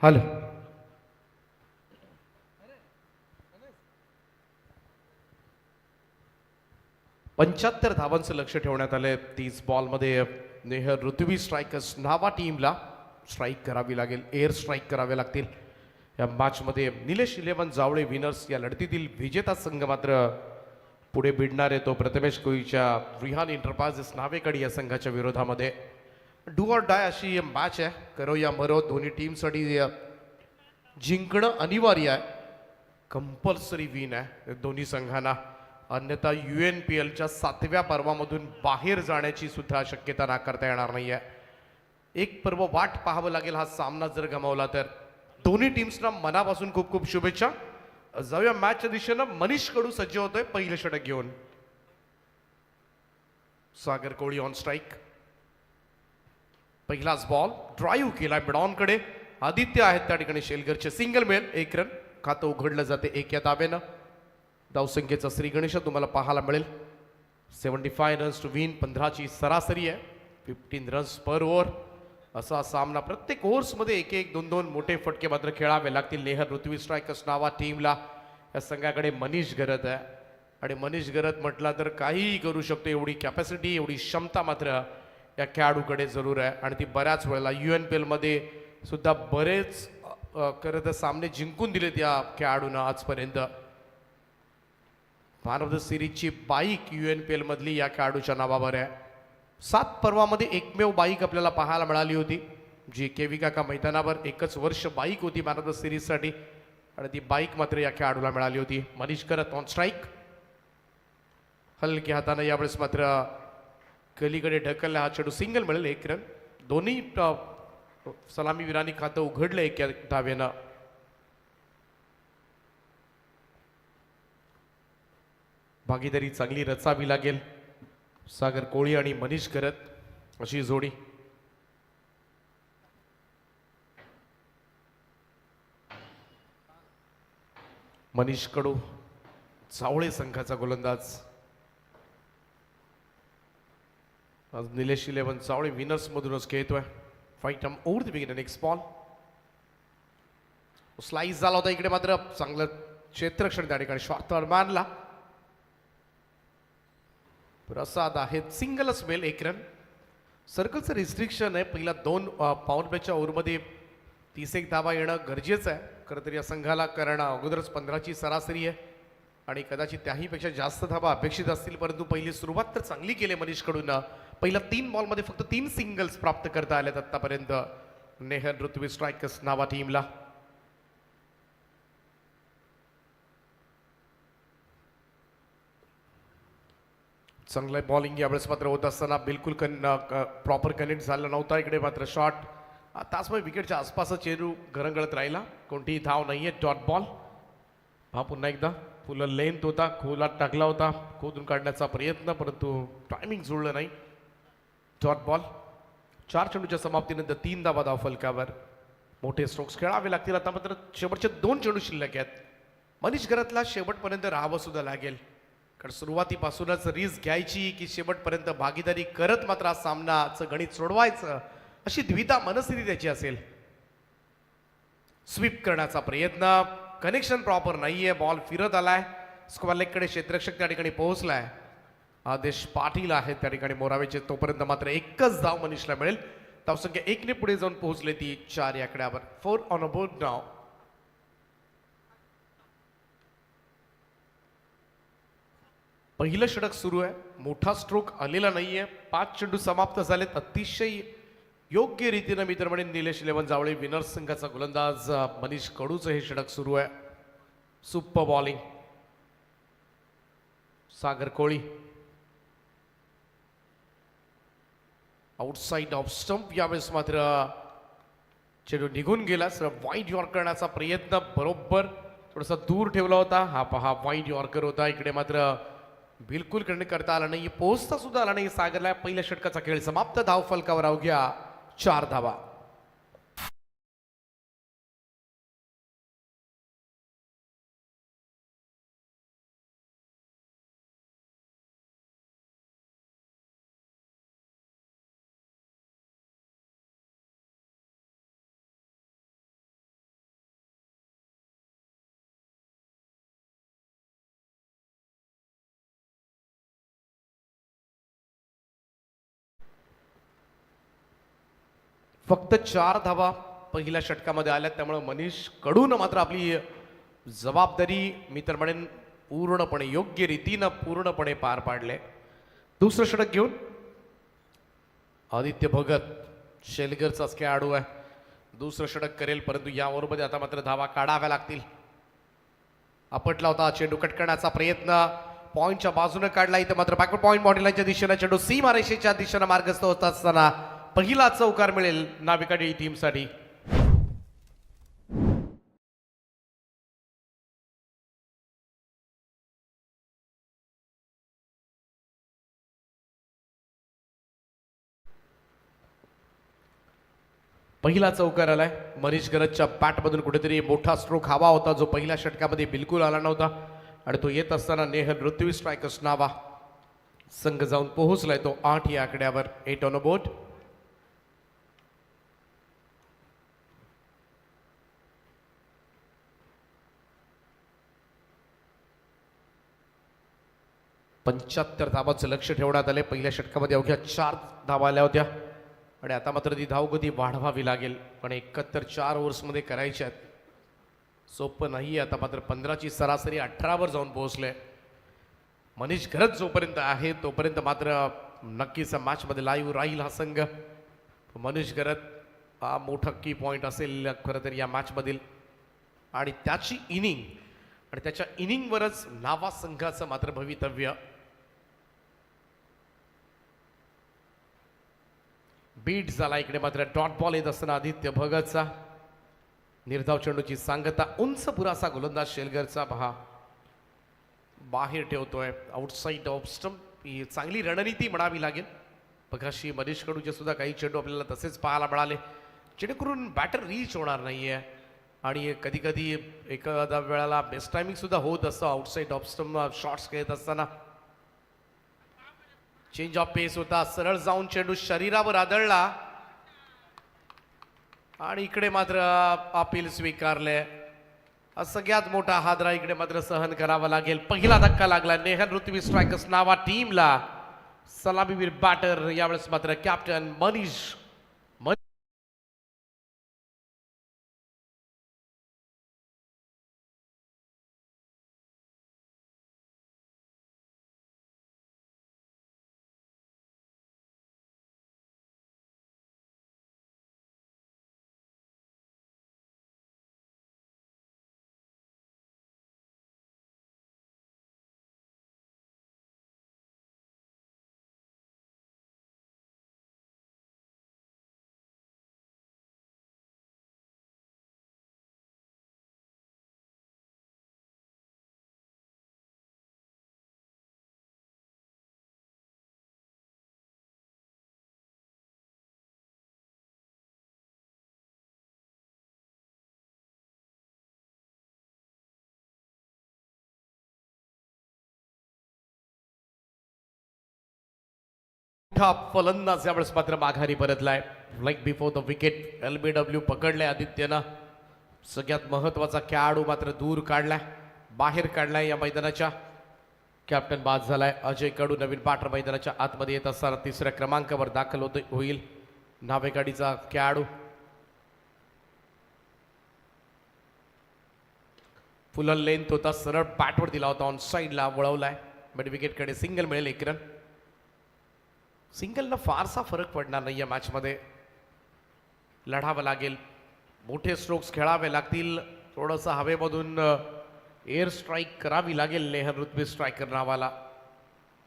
हॅलो 75 धावांचं लक्ष ठेवण्यात आलंय. 30 बॉलमध्ये नेहल ऋत्वी स्ट्रायकर्स नावा टीमला स्ट्राईक करावी लागेल, एअर स्ट्राईक करावे लागतील. या मॅचमध्ये निलेश 11 जावळे विनर्स या लढतीतील विजेता संघ मात्र पुढे भिडणार आहे तो प्रथमेश कोईच्या रिहानी एंटरप्राइजेस नावेकडे या संघाच्या विरोधामध्ये. डू ऑर डाय अशी मॅच आहे, करो या मरो. दोन्ही टीमसाठी जिंकणं अनिवार्य आहे, कंपल्सरी विन आहे दोन्ही संघांना. अन्यथा UNPLच्या 7व्या पर्वामधून बाहेर जाण्याची सुद्धा शक्यता नाकारता येणार नाही आहे. एक पर्व वाट पाहावं लागेल हा सामना जर गमावला तर. दोन्ही टीम्सना मनापासून खूप खूप शुभेच्छा. जाऊया मॅचच्या दिशेनं. मनीष कडू सज्ज होतोय पहिलं षटक घेऊन. सागर कोळी ऑन स्ट्राईक. पहिलाच बॉल ड्राईव्ह केला मिडॉनकडे. आदित्य आहेत त्या ठिकाणी. शेलगरचे सिंगल मिळेल, 1 रन. खातं उघडलं जाते 1 या दाब्यानं. धावसंख्येचा श्री गणेश तुम्हाला पाहायला मिळेल. 75 रन्स टू विन, 15ची सरासरी आहे. 15 रन्स पर ओव्हर. असा सामना प्रत्येक ओव्हर्समध्ये 1-1, 2-2 मोठे फटके मात्र खेळावे लागतील. नेहर ऋत्वी स्ट्रायकर्स नावा टीमला. या संघाकडे मनीष गरत आहे आणि मनीष गरत म्हटला तर काहीही करू शकतो, एवढी कॅपॅसिटी, एवढी क्षमता मात्र या खेळाडूकडे जरूर आहे. आणि ती बऱ्याच वेळेला UNPL मध्ये सुद्धा बरेच खरं तर सामने जिंकून दिलेत या खेळाडूंना आजपर्यंत. मॅन ऑफ द सिरीजची बाईक UNPL मधली या खेळाडूच्या नावावर आहे. 7 पर्वामध्ये एकमेव बाईक आपल्याला पाहायला मिळाली होती, जी KV काका मैदानावर 1च वर्ष बाईक होती मॅन ऑफ द सिरीजसाठी, आणि ती बाईक मात्र या खेळाडूला मिळाली होती. मनीष करत ऑन स्ट्राईक. हलक्या हाताने यावेळेस मात्र कलीकडे ढकलला. हा चेंडू सिंगल मिळेल, 1 रन. दोन्ही सलामीवीरांनी खातं उघडलं 1 या धावेनं. भागीदारी चांगली रचावी लागेल. सागर कोळी आणि मनीष करत अशी जोडी. मनीष कडू चावळे संघाचा गोलंदाज. आज निलेश 11 चावळे विनर्स मधूनच खेळतोय. Fight over the beginning. Next ball slice झाला होता इकडे, मात्र चांगलं क्षेत्ररक्षण त्या ठिकाणी श्वार्थ मानला. प्रसाद आहेत, सिंगलच मिळेल, 1 रन. सर्कलचं रिस्ट्रिक्शन आहे. पहिला 2 पॉवर प्लेच्या ओव्हरमध्ये 31 धावा येणं गरजेचं आहे खरं तर या संघाला, कारण अगोदरच 15ची सरासरी आहे आणि कदाचित त्याहीपेक्षा जास्त धावा अपेक्षित असतील. परंतु पहिली सुरुवात तर चांगली केली मनीष कडून. पहिल्या 3 बॉलमध्ये फक्त 3 सिंगल्स प्राप्त करता आलेत आतापर्यंत नेहर ऋत्वी स्ट्रायकर्स नावा टीमला. चांगलं बॉलिंग यावेळेस मात्र होत असताना बिलकुल प्रॉपर कनेक्ट झालं नव्हता. इकडे मात्र शॉट तासभर विकेटच्या आसपास चेंडू घरंगळत राहिला. कोणतीही धाव नाहीये. Dot ball. हा पुन्हा एकदा फुल लेंथ होता, खोलात टाकला होता, खोदून काढण्याचा प्रयत्न, परंतु टायमिंग जुळलं नाही. Dot ball. 4 चेंडूच्या समाप्तीनंतर 3 धावा धाव फलकावर. मोठे स्ट्रोक्स खेळावे लागतील. आता मात्र शेवटचे 2 चेंडू शिल्लक आहेत. मनीष घरातला शेवटपर्यंत राहावं सुद्धा लागेल, कारण सुरुवातीपासूनच रिस्क घ्यायची की शेवटपर्यंत भागीदारी करत मात्र हा सामनाचं गणित सोडवायचं, अशी द्विधा मनस्थिती त्याची असेल. स्वीप करण्याचा प्रयत्न, कनेक्शन प्रॉपर नाहीये. बॉल फिरत आलाय. स्क्वेअर लेगकडे क्षेत्ररक्षक त्या ठिकाणी पोहोचलाय. आदेश पाटील आहेत त्या ठिकाणी मोरावेचे. तोपर्यंत मात्र 1च धाव मनीषला मिळेल. धावसंख्या 1 ने पुढे जाऊन पोहोचले ती 4 या आकड्यावर. 4 ऑन अ बोर्ड नाव. पहिलं षटक सुरू आहे. मोठा स्ट्रोक आलेला नाहीये. 5 चेंडू समाप्त झालेत. अतिशय योग्य रीतीने मी तर म्हणेन निलेश 11 जावळे विनर्स संघाचा गोलंदाज मनीष कडूचं हे षटक सुरू आहे. Super bowling. Sagar Koli outside off stump. यावेळेस मात्र चेंडू निघून गेला. वाईड यॉर्कर करण्याचा प्रयत्न बरोबर थोडासा दूर ठेवला होता. हा पहा वाईड यॉर्कर होता. इकडे मात्र बिलकुल करता आला नाही. पोहोचता सुद्धा आला नाही सागरला. पहिल्या षटकाचा खेळ समाप्त. धाव फलकावर अवघ्या 4 धावा. फक्त 4 धावा पहिल्या षटकामध्ये आल्यात. त्यामुळे मनीष कडून मात्र आपली जबाबदारी मी तर म्हणेन पूर्णपणे योग्य रीतीनं पूर्णपणे पार पाडले. दुसरं षटक घेऊन आदित्य भगत शेलगरचाच खेळाडू आहे. दुसरं षटक करेल, परंतु या ओव्हरमध्ये आता मात्र धावा काढाव्या लागतील. आपटला होता चेंडू कट करण्याचा प्रयत्न, पॉईंटच्या बाजूने काढला. इथं मात्र बॅकवर्ड पॉईंट बाउंड्रीलाईनच्या दिशेने चेंडू सीमारेषेच्या दिशेने मार्गस्थ होत असताना पहिला चौकार मिळेल नाविकाडी टीमसाठी. पहिला चौकार आलाय. मनीष गरजच्या बॅटमधून कुठेतरी मोठा स्ट्रोक हवा होता, जो पहिल्या षटकामध्ये बिलकुल आला नव्हता. आणि तो येत असताना नेहल ऋत्वी स्ट्रायकर्स नावा संघ जाऊन पोहोचलाय तो 8 या आकड्यावर. 8 ऑन अ बोर्ड. पंच्याहत्तर धावांचं लक्ष ठेवण्यात आले. पहिल्या षटकामध्ये अवघ्या 4 धावा आल्या होत्या आणि आता मात्र ती धावगती वाढवावी लागेल. पण 71 4 ओव्हर्समध्ये करायच्या आहेत, सोपं नाही. आता मात्र 15ची सरासरी 18वर जाऊन पोहोचले. मनीष घरत जोपर्यंत आहे तोपर्यंत मात्र नक्कीच मॅचमध्ये लाईव्ह राहील हा संघ. मनीष घरत हा मोठा की पॉईंट असेल खरं तर या मॅचमधील. आणि त्याची इनिंग आणि त्याच्या इनिंगवरच नावा संघाचं मात्र भवितव्य. बीट झाला इकडे मात्र डॉट बॉल येत असताना आदित्य भगतचा निर्धाव चेंडूची सांगता. उंच पुरासा गोलंदाज शेलगरचा पहा बाहेर ठेवतोय आउटसाइड ऑफ स्टंप. ही चांगली रणनीती म्हणावी लागेल. बघाशी मनीष कडूचे सुद्धा काही चेंडू आपल्याला तसेच पाहायला मिळाले, जेणेकरून बॅटर रीच होणार नाहीये. आणि कधी कधी एखाद्या वेळेला बेस्ट टायमिंग सुद्धा होत असतं आउटसाइड ऑफ स्टंप शॉट्स खेळत असताना. चेंज ऑफ पेस होता, सरळ जाऊन चेंडू शरीरावर आदळला आणि इकडे मात्र अपील स्वीकारले. सगळ्यात मोठा हादरा इकडे मात्र सहन करावा लागेल. पहिला धक्का लागला नेहल ऋत्वी स्ट्रायकर्स नावा टीमला. सलामीवीर बॅटर यावेळेस मात्र कॅप्टन मनीष. मोठा फलंदाज यावेळेस मात्र माघारी परतलाय. Leg before the wicket LBW पकडले आदित्यनं. सगळ्यात महत्वाचा खेळाडू मात्र दूर काढलाय, बाहेर काढलाय या मैदानाच्या. कॅप्टन बाद झालाय. अजय कडू नवीन बॅटर मैदानाच्या आतमध्ये येत असताना 3ऱ्या क्रमांकावर दाखल होईल नावेगाडीचा खेळाडू. फुल लेंथ होता, सरळ बॅटवर दिला होता, ऑन साईडला वळवलाय. मिड विकेटकडे सिंगल मिळेल. 1 रन. सिंगलनं फारसा फरक पडणार नाही या मॅचमध्ये. लढावं लागेल, मोठे स्ट्रोक्स खेळावे लागतील. थोडंसं हवेमधून एअर स्ट्राईक करावी लागेल नेहल ऋत्वी स्ट्रायकर नावाला,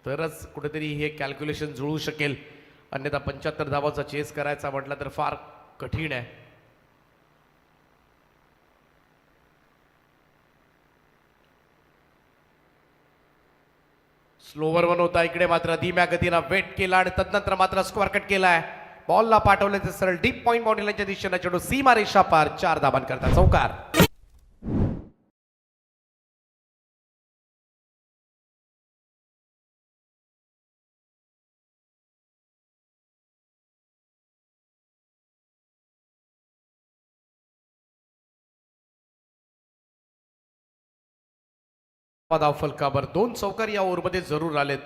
तरच कुठेतरी हे कॅल्क्युलेशन जुळू शकेल. अन्यथा 75 धावाचा चेस करायचा म्हटलं तर फार कठीण आहे. स्लोवर वन होता, इकडे मात्र धीम्या गतीनं वेट केला आणि तदनंतर मात्र स्क्वेअर कट केलाय. बॉलला पाठवले ते सरळ डीप पॉइंट बाउंड्रीच्या दिशेने चेंडू सीमा रेषा पार. 4 धाबांकरता चौकार. धाव फलकावर 2 चौकार या ओव्हरमध्ये जरूर आलेत,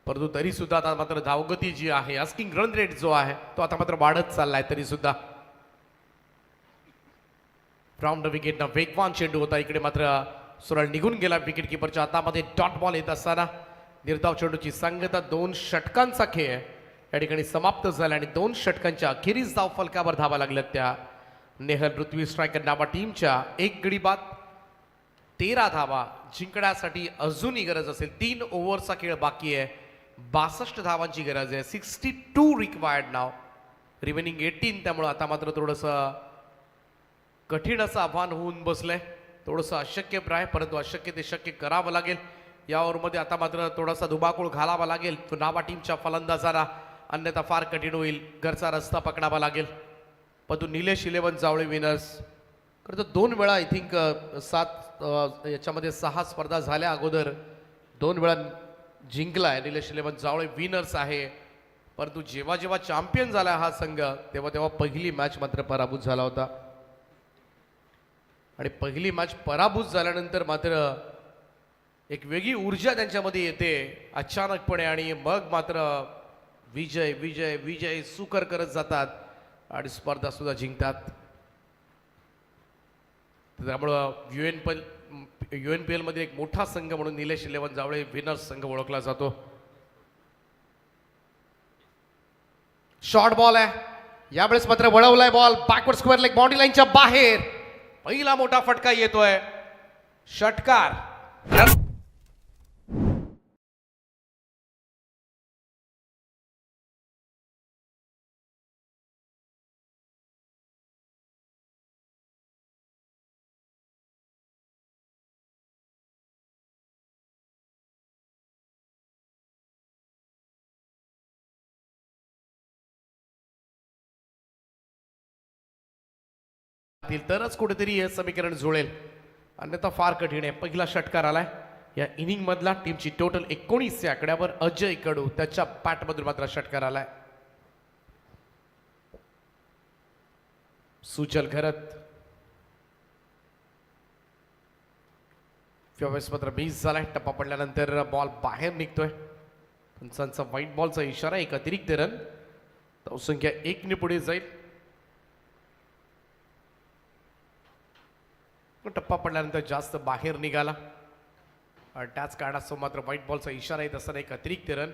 परंतु तरी सुद्धा आता मात्र धावगती जी आहे, आस्किंग रन रेट जो आहे तो आता मात्र वाढत चाललाय. तरी सुद्धा फ्रॉम द विकेट वेगवान चेंडू होता, इकडे मात्र सरळ निघून गेला विकेट किपरच्या हातामध्ये. डॉट बॉल येत असताना निर्धाव चेंडूची संगता. 2 षटकांचा खेळ. या ठिकाणी समाप्त झाल्या आणि 2 षटकांच्या अखेरीस धाव फलकावर धावा लागल्यात त्या नेहल पृथ्वी स्ट्रायकर नावा टीमच्या. एक गडी बाद 13 धावा जिंकण्यासाठी अजूनही गरज असेल. 3 ओव्हरचा खेळ बाकी आहे. 62 धावांची गरज आहे. 62 रिक्वायर्ड नाव, रिमेनिंग 18. त्यामुळे आता मात्र थोडंसं कठीण असं आव्हान होऊन बसलंय. थोडंसं अशक्य आहे, परंतु अशक्य ते शक्य करावं लागेल. या ओव्हरमध्ये आता मात्र थोडासा धुमाकूळ घालावा लागेल नावा टीमच्या फलंदाजाला, अन्यथा फार कठीण होईल. घरचा रस्ता पकडावा लागेल. परंतु निलेश 11 जावळे विनर्स खरं तर 2 वेळा आय थिंक 7 याच्यामध्ये 6 स्पर्धा झाल्या अगोदर 2 वेळा जिंकलाय निलेश 11 जावळे विनर्स आहे. परंतु जेव्हा जेव्हा चॅम्पियन झाला हा संघ तेव्हा पहिली मॅच मात्र पराभूत झाला होता. आणि पहिली मॅच पराभूत झाल्यानंतर मात्र एक वेगळी ऊर्जा त्यांच्यामध्ये येते अचानकपणे, आणि मग मात्र विजय विजय विजय सुकर करत जातात आणि स्पर्धा सुद्धा जिंकतात. त्यामुळं UNPL मध्ये एक मोठा संघ म्हणून निलेश 11 जावळे विनर्स संघ ओळखला जातो. शॉर्ट बॉल आहे यावेळेस मात्र वळवलाय ball backward square leg boundary लाईनच्या बाहेर. पहिला मोठा फटका येतोय. षटकार तरच कुठेतरी हे समीकरण जुळेल, अन्यथा फार कठीण आहे. पहिला षटकार आलाय या इनिंग मधला. टीमची टोटल 19 या आकड्यावर. अजय कडू त्याच्या पॅटमधून मात्र षटकार आलाय. सुचल घरत व्यवस्थित मात्र मिस झालाय. टप्पा पडल्यानंतर बॉल बाहेर निघतोय. पंचांचा व्हाईट बॉलचा इशारा. एक अतिरिक्त रन, धावसंख्या 1 ने पुढे जाईल. टप्पा पडल्यानंतर जास्त बाहेर निघाला आणि त्याच कारणास्तव मात्र व्हाईट बॉलचा इशारा येत असताना एक अतिरिक्त रन.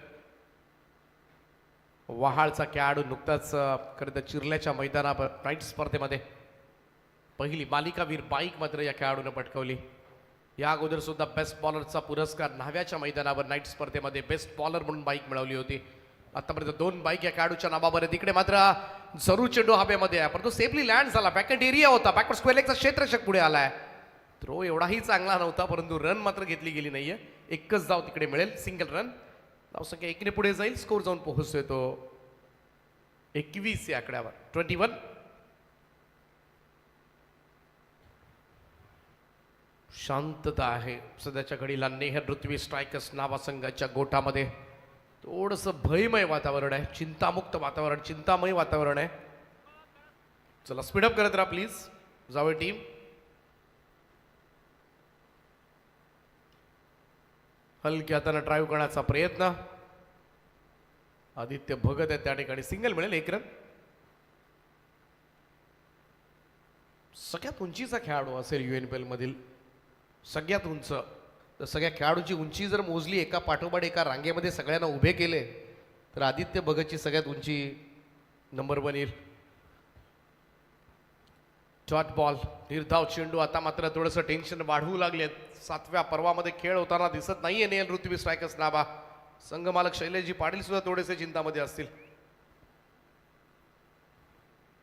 वहाळचा खेळाडू नुकताच खरं तर चिरल्याच्या मैदानावर नाईट स्पर्धेमध्ये पहिली मालिकावीर बाईक मात्र या खेळाडूने पटकावली. या अगोदर सुद्धा बेस्ट बॉलरचा पुरस्कार न्हाव्याच्या मैदानावर नाईट स्पर्धेमध्ये बेस्ट बॉलर म्हणून बाईक मिळवली होती. आतापर्यंत 2 बाईक या खेळाडूच्या नावावर आहेत. इकडे मात्र जरूर चेंडू हवेमध्ये आहे, परंतु सेफली लँड झाला. बॅकएंड एरिया होता. बॅकवर्ड स्क्वेअर लेगचा क्षेत्ररक्षक पुढे आलाय. थ्रो एवढाही चांगला नव्हता, परंतु रन मात्र घेतली गेली नाहीये. एकच धाव तिकडे मिळेल, सिंगल रन. धावसंख्या 1 ने पुढे जाईल. स्कोर जाऊन पोहोचतोय तो 21 या आकड्यावर. 21. शांतता आहे सध्याच्या घडीला नेहल पृथ्वी स्ट्रायकर्स नावा संघाच्या गोठामध्ये. थोडंसं भयमय वातावरण आहे, चिंतामुक्त वातावरण, चिंतामय वातावरण आहे. चला स्पीडअप करत राहा प्लीज जावळ टीम. हलकी हाताने ड्राईव्ह करण्याचा प्रयत्न. आदित्य भगत आहे त्या ठिकाणी. सिंगल मिळेल, 1 रन. सगळ्यात उंचीचा खेळाडू असेल UNPL मधील, सगळ्यात उंच. तर सगळ्या खेळाडूंची उंची जर मोजली एका पाठोपाठ एका रांगेमध्ये सगळ्यांना उभे केले तर आदित्य भगतची सगळ्यात उंची नंबर 1 येईल. डॉट बॉल, निर्धाव चेंडू. आता मात्र थोडंसं टेन्शन वाढवू लागलेत. 7व्या पर्वामध्ये खेळ होताना दिसत नाहीये नेहल पृथ्वी स्ट्रायकर्स नावा. संघमालक शैलेशजी पाटील सुद्धा थोडेसे चिंतामध्ये असतील.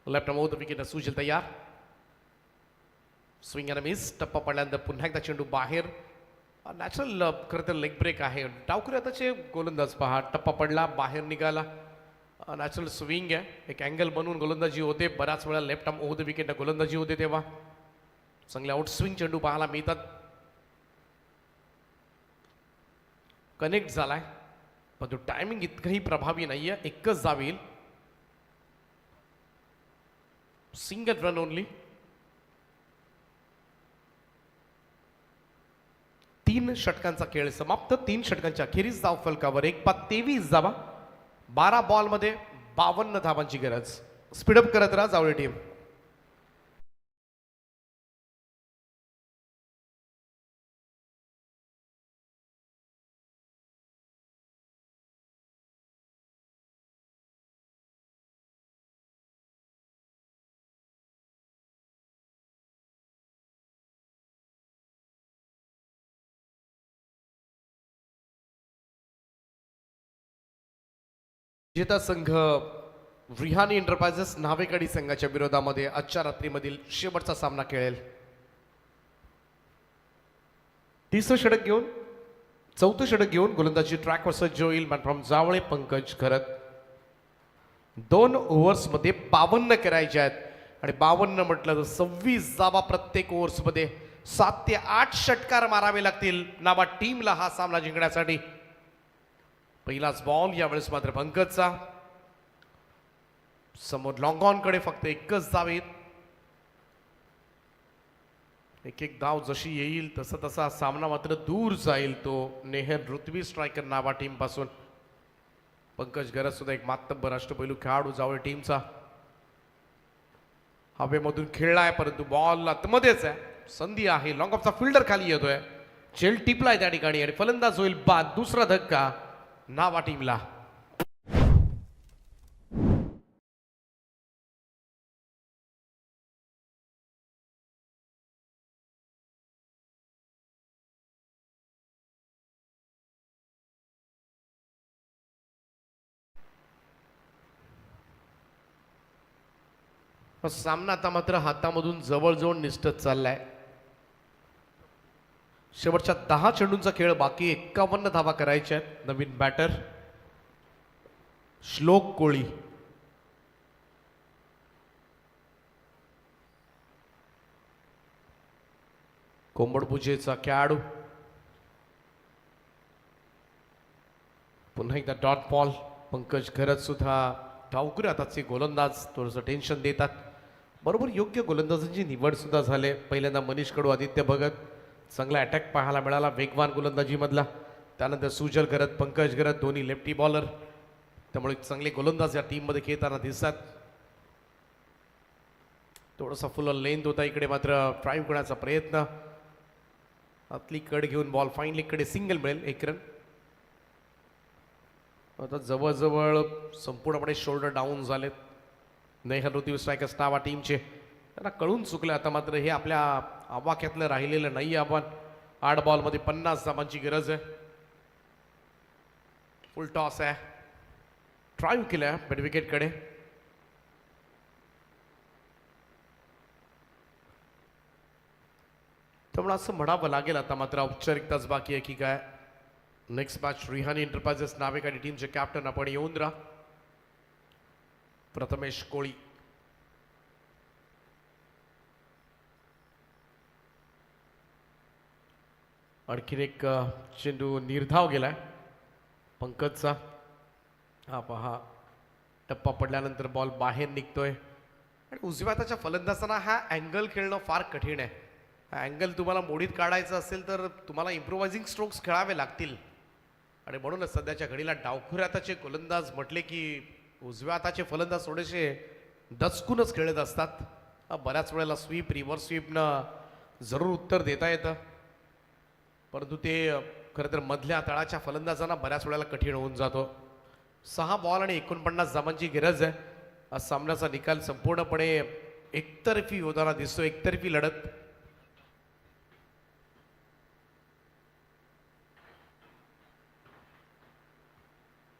लेफ्ट मोद विकेट. सुजल तयार. Swing and miss. टप्पा पडल्यानंतर पुन्हा एकदा चेंडू बाहेर. नॅचरल खरं तर लेग ब्रेक आहे. डावखुरी आताचे गोलंदाज पहा. टप्पा पडला, बाहेर निघाला. नॅचरल स्विंग आहे. एक अँगल बनवून गोलंदाजी होते. बऱ्याच वेळा left arm over the wicket गोलंदाजी होते तेव्हा चांगले आउट स्विंग चेंडू पाहायला मिळतात. कनेक्ट झालाय पण तो टायमिंग इतकंही प्रभावी नाहीये. एकच धाव येईल. Single run only. 3 षटकांचा खेळ समाप्त. 3 षटकांच्या अखेरीस धाव फलकावर 1/23 धावा. 12 बॉलमध्ये 52 धावांची गरज. स्पीडअप करत राहा जावळे टीम. विजेता संघ रिहानी एंटरप्राइजेस नावेकाडी संघाच्या विरोधामध्ये आजच्या रात्रीमधील शेवटचा सामना खेळेल. तिसरं षटक घेऊन चौथं षटक घेऊन गोलंदाजी ट्रॅकवर सज्ज होईल फ्रॉम जावळे पंकज खरत. 2 ओव्हर्समध्ये 52 करायचे आहेत आणि 52 म्हटलं तर 26 जावा प्रत्येक ओव्हर्समध्ये 7 ते 8 षटकार मारावे लागतील नाबा टीमला हा सामना जिंकण्यासाठी. पहिलाच बॉल यावेळेस मात्र पंकजचा. समोर लॉंग ऑन कडे फक्त एकच धाव येईल. एक एक धाव जशी येईल तसा तसा सामना मात्र दूर जाईल. तो नेहर ऋत्वी स्ट्रायकर नावा टीम पासून. पंकज गरज सुद्धा एक मातब्बर अष्टपैलू खेळाडू जावळ टीमचा. हवेमधून खेळलाय परंतु बॉल आतमध्येच आहे. संधी आहे. लॉंग ऑफचा फिल्डर खाली येतोय. चेल टिपलाय त्या ठिकाणी आणि फलंदाज होईल बाद. दुसरा धक्का नावा टीमला. सामना आता मात्र हातामधून जवळजवळ निष्ठत चाललाय. शेवटच्या 10 चेंडूंचा खेळ बाकी. 51 धावा करायच्या आहेत. नवीन बॅटर श्लोक कोळी. कोंबड पूजेचा खेळाडू. पुन्हा एकदा डॉट बॉल. पंकज खरत सुद्धा डावकुरे हाताचे गोलंदाज थोडंसं टेन्शन देतात. बरोबर योग्य गोलंदाजांची निवड सुद्धा झाले. पहिल्यांदा मनीष कडू, आदित्य भगत. चांगला अटॅक पाहायला मिळाला वेगवान गोलंदाजीमधला. त्यानंतर सुजल करत, पंकज करत, दोन्ही लेफ्टी बॉलर. त्यामुळे चांगले गोलंदाज या टीममध्ये खेळताना दिसतात. थोडासा फुल लेंथ होता इकडे मात्र ड्राईव्ह करण्याचा प्रयत्न. आतली कड घेऊन बॉल फाईन लेगकडे सिंगल मिळेल. 1 रन. आता जवळजवळ संपूर्णपणे शोल्डर डाऊन झालेत नेहर ऋत्वी स्ट्रायकर्स नावा टीमचे. त्यांना कळून चुकले. आता मात्र हे आपल्या आवाक्यातलं राहिलेलं नाही. आपण 8 बॉलमध्ये 50 धावांची गरज आहे. फुल टॉस आहे. ड्राईव्ह केलाय मिड विकेटकडे. त्यामुळे असं म्हणावं लागेल आता मात्र औपचारिकताच बाकी आहे की काय. नेक्स्ट मॅच रिहानी एंटरप्राइजेस नावेकाडी टीमचे कॅप्टन आपण येऊन राहा. प्रथमेश कोळी. आणखीन एक चेंडू निर्धाव गेलाय पंकजचा. हा पहा टप्पा पडल्यानंतर बॉल बाहेर निघतोय. आणि उजव्या हाताच्या फलंदाजांना हा अँगल खेळणं फार कठीण आहे. हा अँगल तुम्हाला मोडीत काढायचा असेल तर तुम्हाला इम्प्रोवायझिंग स्ट्रोक्स खेळावे लागतील. आणि म्हणूनच सध्याच्या घडीला डावखुऱ्या हाताचे गोलंदाज म्हटले की उजव्या हाताचे फलंदाज थोडेसे दचकूनच खेळत असतात. बऱ्याच वेळेला स्वीप रिव्हर्स स्वीपनं जरूर उत्तर देता येतं. परंतु ते खरं तर मधल्या तळाच्या फलंदाजांना बऱ्याच वेळेला कठीण होऊन जातो. 6 बॉल आणि 49 धावांची गरज आहे. आज सामन्याचा निकाल संपूर्णपणे एकतर्फी होताना दिसतो. एकतर्फी लढत.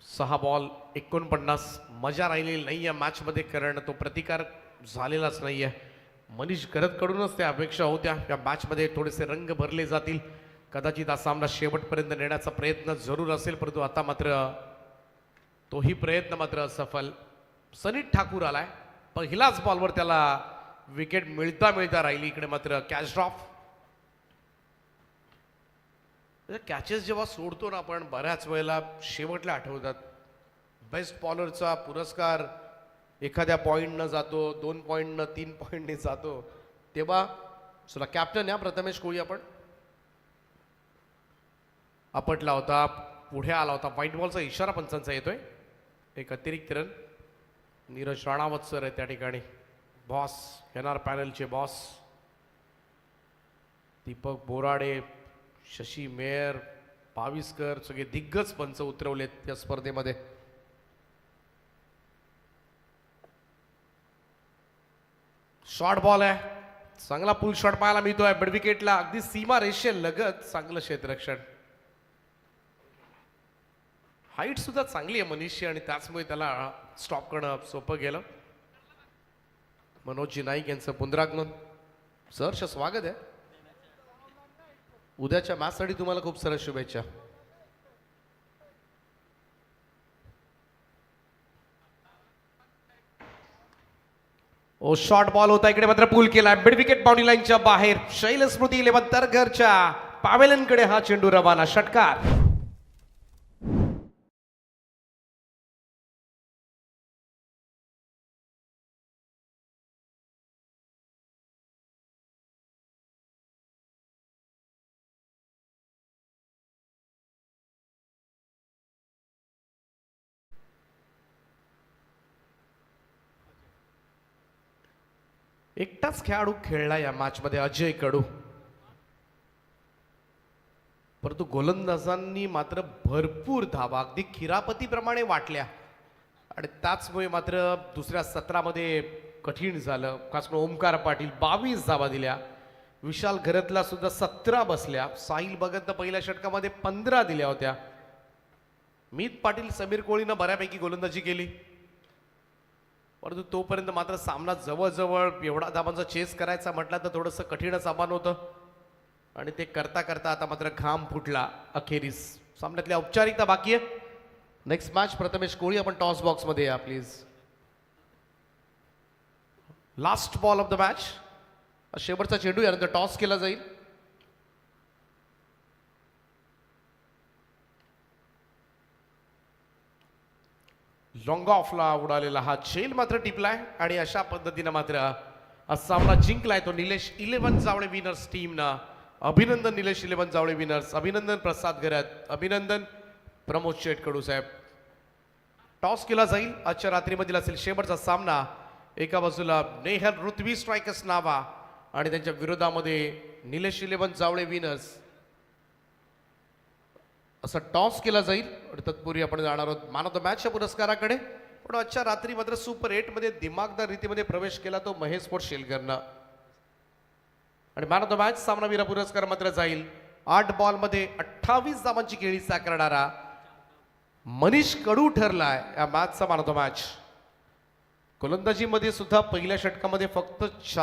सहा बॉल 49. मजा राहिलेली नाही या मॅचमध्ये कारण तो प्रतिकार झालेलाच नाही आहे. मनीष करतकडूनच त्या अपेक्षा होत्या या मॅचमध्ये थोडेसे रंग भरले जातील. कदाचित हा सामना शेवटपर्यंत नेण्याचा प्रयत्न जरूर असेल परंतु आता मात्र तोही प्रयत्न मात्र असफल. सनीत ठाकूर आलाय. पहिलाच बॉलवर त्याला विकेट मिळता मिळता राहिली. इकडे मात्र कॅच ड्रॉप. कॅचेस जेव्हा सोडतो ना आपण बऱ्याच वेळेला शेवटला आठवतात. बेस्ट बॉलरचा पुरस्कार एखाद्या पॉईंटनं जातो, 2 पॉईंटनं, 3 पॉईंटने जातो. तेव्हा चला कॅप्टन या प्रथमेश कोळी आपण आपटला होता. पुढे आला होता. व्हाईट बॉलचा इशारा पंचांचा येतोय. एक अतिरिक्त रन. नीरज राणावत सर आहे त्या ठिकाणी. बॉस येणार पॅनलचे बॉस. दीपक बोराडे, शशी मेयर, पाविस्कर सगळे दिग्गज पंच उतरवलेत या स्पर्धेमध्ये. शॉर्ट बॉल आहे. चांगला पुल शॉट पाहायला मिळतोय मिड विकेटला. अगदी सीमा रेषे लगत चांगलं क्षेत्ररक्षण. हाईट सुद्धा चांगली आहे मनीषची आणि त्याचमुळे त्याला स्टॉप करणं सोपं गेलं. मनोजजी नाईक यांचं पुनरागमन. सहर्ष स्वागत आहे. उद्याच्या मॅचसाठी तुम्हाला खूप साऱ्या शुभेच्छा. ओ शॉर्ट बॉल होता इकडे मात्र पूल केला मिड विकेट बाउंड्री लाईनच्या बाहेर. शैल स्मृती 11 तरघरच्या पावेलनकडे हा चेंडू रवाना. षटकार. एकटाच खेळाडू खेळला या मॅच मध्ये अजय कडू. परंतु गोलंदाजांनी मात्र भरपूर धावा अगदी खिरापतीप्रमाणे वाटल्या आणि त्याचमुळे मात्र दुसऱ्या सत्रामध्ये कठीण झालं. खास करून ओमकार पाटील 22 धावा दिल्या. विशाल घरतला सुद्धा 17 बसल्या. साहिल भगतनं पहिल्या षटकामध्ये 15 दिल्या होत्या. मीत पाटील समीर कोळीनं बऱ्यापैकी गोलंदाजी केली. परंतु तोपर्यंत मात्र सामना जवळजवळ एवढा धावांचा चेस करायचा म्हटला तर थोडंसं कठीणच आव्हान होतं आणि ते करता करता आता मात्र घाम फुटला अखेरीस. सामन्यातल्या औपचारिकता बाकी आहे. नेक्स्ट मॅच प्रथमेश कोळी आपण टॉस बॉक्स मध्ये या please. Last ball of the match. शेवटचा चेंडू यानंतर टॉस केला जाईल. लॉंग ऑफला उडालेला हा झेल मात्र टिपलाय आणि अशा पद्धतीनं मात्र हा सामना जिंकलाय तो निलेश 11 जावळे विनर्स टीमनं. अभिनंदन निलेश 11 जावळे विनर्स. अभिनंदन प्रसाद घरत. अभिनंदन प्रमोद शेटकडू साहेब. टॉस केला जाईल. आजच्या रात्रीमधील असेल शेवटचा सामना. एका बाजूला नेहल ऋत्वी स्ट्रायकर्स नावा आणि त्यांच्या विरोधामध्ये निलेश 11 जावळे विनर्स असं टॉस केला जाईल. तत्पूर्वी आपण जाणार आहोत मॅन ऑफ द मॅचच्या पुरस्काराकडे. पण आजच्या रात्री मात्र सुपर 8 मध्ये दिमागदार रीतीमध्ये प्रवेश केला तो महेश स्पोर्ट शेलकरनं आणि मॅन ऑफ द मॅच सामनावीर पुरस्कार मात्र जाईल 8 बॉलमध्ये 28 धावांची खेळी साकारणारा मनीष कडू ठरलाय या मॅचचा मॅन ऑफ द मॅच. गोलंदाजीमध्ये सुद्धा पहिल्या षटकामध्ये फक्त